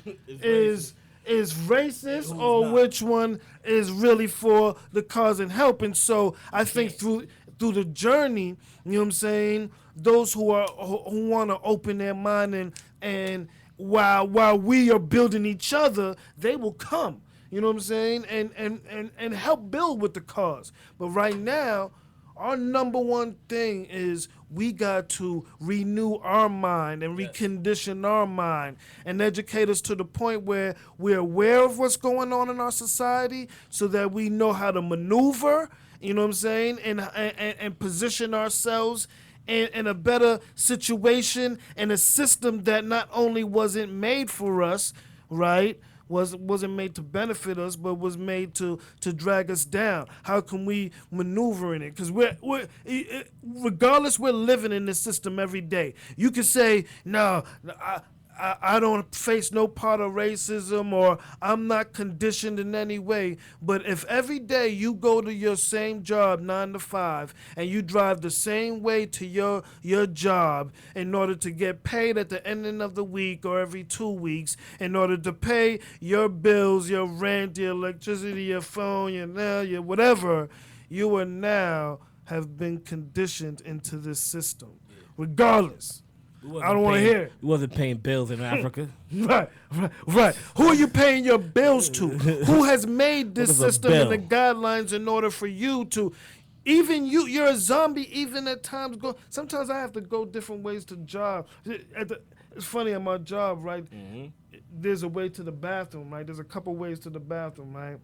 racist or not. which one is really for the cause and help. And so I think through the journey, you know what I'm saying, those who want to open their mind and while we are building each other, they will come. You know what I'm saying? And help build with the cause. But right now, our number one thing is we got to renew our mind and recondition our mind and educate us to the point where we're aware of what's going on in our society so that we know how to maneuver, you know what I'm saying, and position ourselves in a better situation and a system that not only wasn't made for us, right, wasn't made to benefit us, but was made to drag us down. How can we maneuver in it? Because regardless, we're living in this system every day. You could say, no, I don't face no part of racism, or I'm not conditioned in any way. But if every day you go to your same job 9 to 5 and you drive the same way to your job in order to get paid at the ending of the week or every 2 weeks in order to pay your bills, your rent, your electricity, your phone, your nail, your whatever, you are now have been conditioned into this system. Regardless. I don't want to hear it. You wasn't paying bills in Africa. Right. Who are you paying your bills to? Who has made this What is a system and the bill? guidelines in order for you to, even you're a zombie even at times. Sometimes I have to go different ways to job. It's funny at my job, right? There's a way to the bathroom, right? There's a couple ways to the bathroom, right?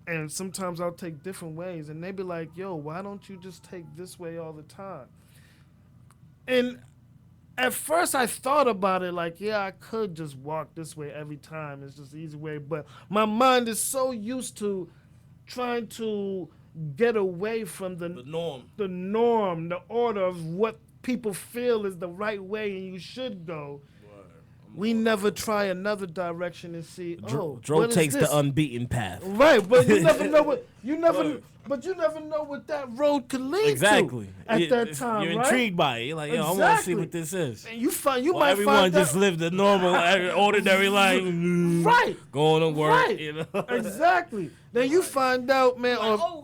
And sometimes I'll take different ways, and they be like, yo, why don't you just take this way all the time? And at first I thought about it like, yeah, I could just walk this way every time. It's just the easy way. But my mind is so used to trying to get away from the norm, the order of what people feel is the right way and you should go. We never try another direction and see. Dro what is takes this? the unbeaten path. Right, but you never know what that road could lead Exactly. to at that time. You're right? intrigued by it. You're like, yo, I want to see Exactly. what this is. And you Well, might everyone find just out. lived a normal, ordinary life. Right. Going to work, Right. you know. Exactly. Then you find out, man, You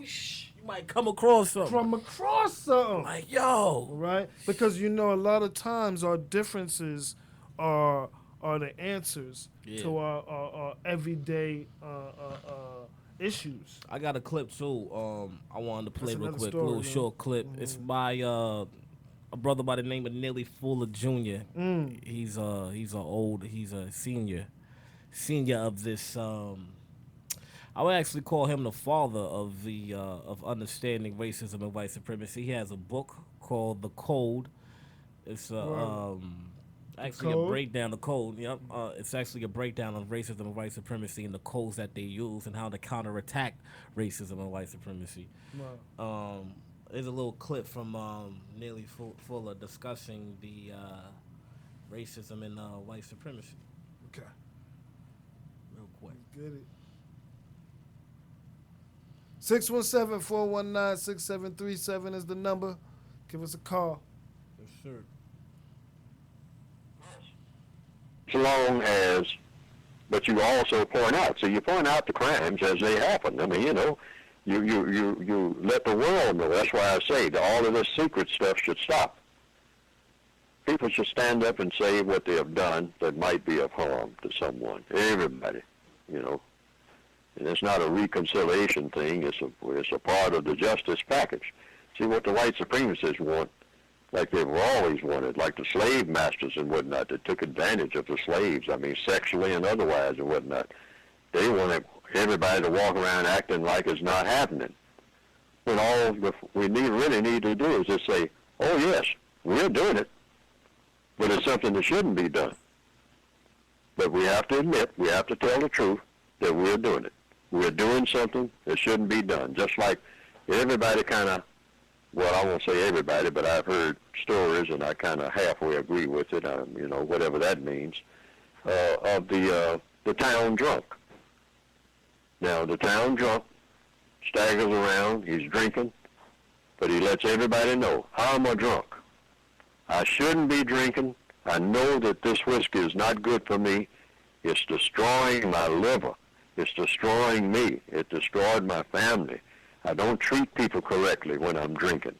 might come across something. from across something. Like, yo. Right? Because a lot of times our differences are the answers to our everyday issues. I got a clip too. I wanted to play That's real another quick, story, little man. short clip. It's by a brother by the name of Neely Fuller Jr. He's a senior of this. I would actually call him the father of the of understanding racism and white supremacy. He has a book called The Code. It's actually a Code? breakdown of code. Yep. It's actually a breakdown of racism and white supremacy and the codes that they use and how to counterattack racism and white supremacy. Wow. There's a little clip from Neely Fuller discussing the racism and white supremacy. Okay. Real quick. Get it. 617-419-6737 is the number. Give us a call. Yes, sir. As long as, but you also point out, so you point out the crimes as they happen. I mean, you let the world know. That's why I say that all of this secret stuff should stop. People should stand up and say what they have done that might be of harm to someone. Everybody, And it's not a reconciliation thing. It's a part of the justice package. See what the white supremacists want, like they've always wanted, like the slave masters and whatnot that took advantage of the slaves, sexually and otherwise and whatnot. They wanted everybody to walk around acting like it's not happening. When all we really need to do is just say, oh yes, we're doing it, but it's something that shouldn't be done. But we have to admit, we have to tell the truth that we're doing it. We're doing something that shouldn't be done. Just like everybody kind of, well, I won't say everybody, but I've heard stories, and I kind of halfway agree with it, whatever that means, of the town drunk. Now, the town drunk staggers around, he's drinking, but he lets everybody know, I'm a drunk. I shouldn't be drinking. I know that this whiskey is not good for me. It's destroying my liver. It's destroying me. It destroyed my family. I don't treat people correctly when I'm drinking.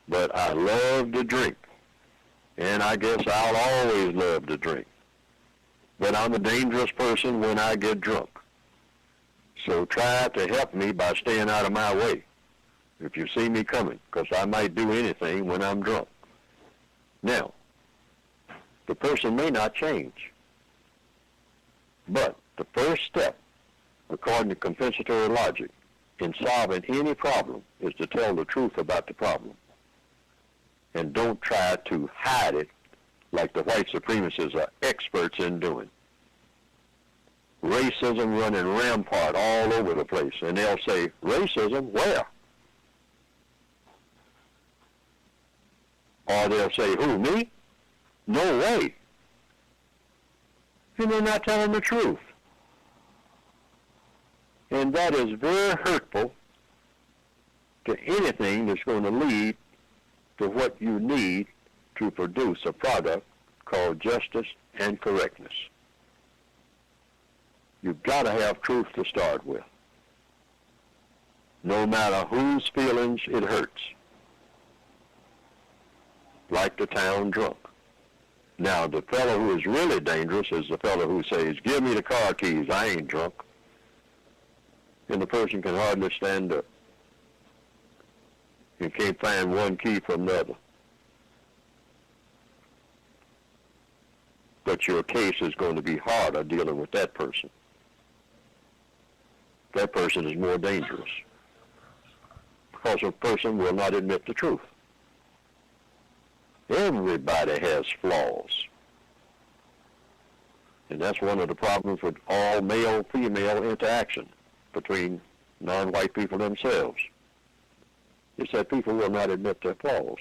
But I love to drink. And I guess I'll always love to drink. But I'm a dangerous person when I get drunk. So try to help me by staying out of my way if you see me coming, because I might do anything when I'm drunk. Now, the person may not change. But the first step, according to compensatory logic, in solving any problem is to tell the truth about the problem. And don't try to hide it like the white supremacists are experts in doing. Racism running rampart all over the place. And they'll say, racism, where? Or they'll say, who, me? No way. And they're not telling the truth. And that is very hurtful to anything that's going to lead to what you need to produce a product called justice and correctness. You've got to have truth to start with, no matter whose feelings it hurts, like the town drunk. Now, the fellow who is really dangerous is the fellow who says, give me the car keys, I ain't drunk. And the person can hardly stand up. You can't find one key from the other. But your case is going to be harder dealing with that person. That person is more dangerous because a person will not admit the truth. Everybody has flaws. And that's one of the problems with all male-female interaction between non-white people themselves. Is that people will not admit their flaws.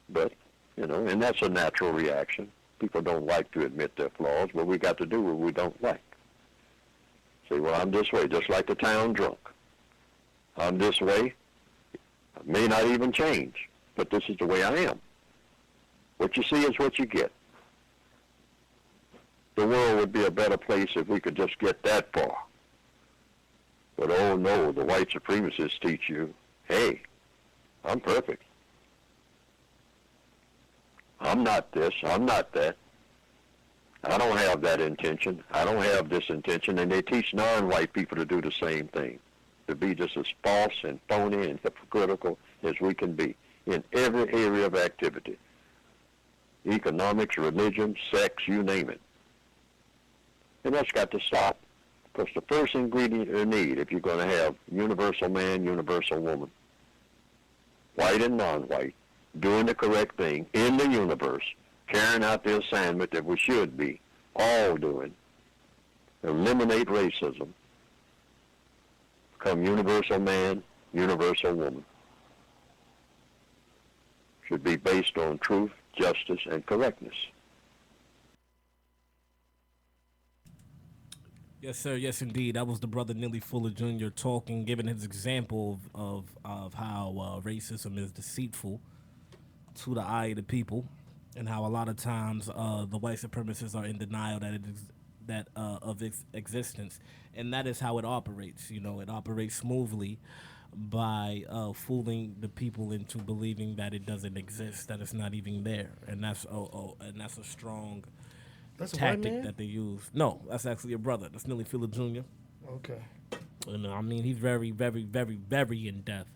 But, and that's a natural reaction. People don't like to admit their flaws, but we got to do what we don't like. Say, well, I'm this way, just like the town drunk. I'm this way. I may not even change, but this is the way I am. What you see is what you get. The world would be a better place if we could just get that far. But oh no, the white supremacists teach you, hey, I'm perfect. I'm not this, I'm not that. I don't have that intention. I don't have this intention. And they teach non-white people to do the same thing, to be just as false and phony and hypocritical as we can be in every area of activity. Economics, religion, sex, you name it. And that's got to stop. Because the first ingredient you need, if you're going to have universal man, universal woman, white and non-white, doing the correct thing in the universe, carrying out the assignment that we should be all doing, eliminate racism, become universal man, universal woman. Should be based on truth, justice, and correctness. Yes, sir. Yes, indeed. That was the brother Neely Fuller Jr. talking, giving his example of how racism is deceitful to the eye of the people, and how a lot of times the white supremacists are in denial of its existence, and that is how it operates. It operates smoothly by fooling the people into believing that it doesn't exist, that it's not even there, and that's a strong That's a white tactic man? that they use. No, that's actually a brother. That's Neely Fuller Jr. Okay. And he's very, very, very, very in depth,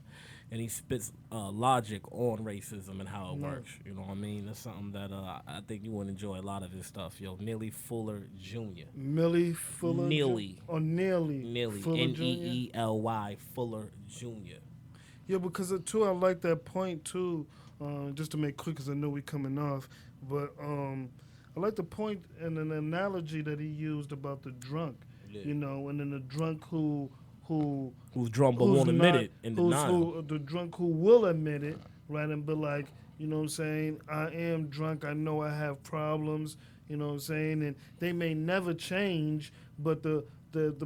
and he spits logic on racism and how it works. That's something that I think you would enjoy a lot of his stuff. Neely Fuller Jr. Millie Fuller. Neely. Neely. Neely, Fuller Jr.? Neely Fuller Jr. Yeah, because too, I like that point too. Just to make quick, because I know we coming off, but I like the point and an analogy that he used about the drunk. Yeah. You know, and then the drunk Who's drunk but who's won't admit not- it in who's- denial. the drunk who will admit it, right, and be like, you know what I'm saying, I am drunk, I know I have problems, you know what I'm saying, and they may never change, but the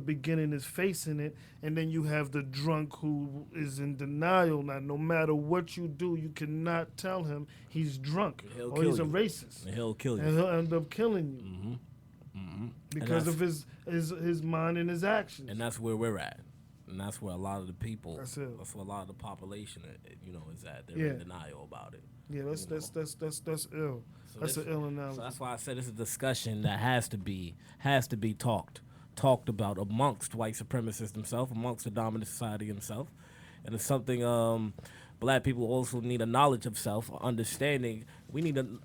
beginning is facing it, and then you have the drunk who is in denial. Now, no matter what you do, you cannot tell him he's drunk He'll or he's a kill you. racist, And he'll kill and you. he'll end up killing you because that's- of his mind and his actions. And that's where we're at. And that's where a lot of the people, That's it. that's where a lot of the population, is at. They're Yeah. in denial about it. Yeah, that's ill. So That's this- an ill analogy. So that's why I said this is a discussion that has to be talked about amongst white supremacists themselves, amongst the dominant society himself, and it's something black people also need a knowledge of self, understanding. We need to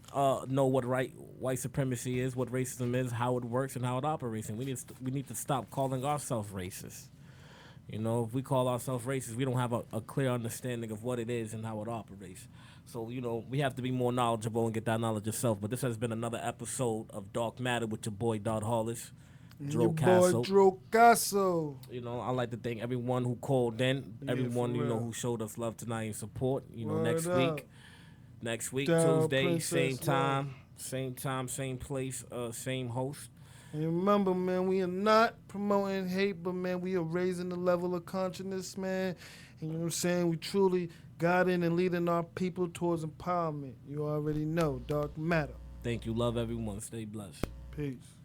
know what white supremacy is, what racism is, how it works, and how it operates, and we need to stop calling ourselves racist. You know, if we call ourselves racist, we don't have a clear understanding of what it is and how it operates. So, you know, we have to be more knowledgeable and get that knowledge of self. But this has been another episode of Dark Matter with your boy, Dot Hollis, Dro Your Castle. boy Drocasso. You know, I'd like to thank everyone who called in, Yeah, everyone, for you know, real. who showed us love tonight and support. You know, Word up. next week, Down, Tuesday, Princess same time, same place, same host. And remember, man, we are not promoting hate, but, man, we are raising the level of consciousness, man. And you know what I'm saying? We truly guiding and leading our people towards empowerment. You already know. Dark Matter. Thank you. Love everyone. Stay blessed. Peace.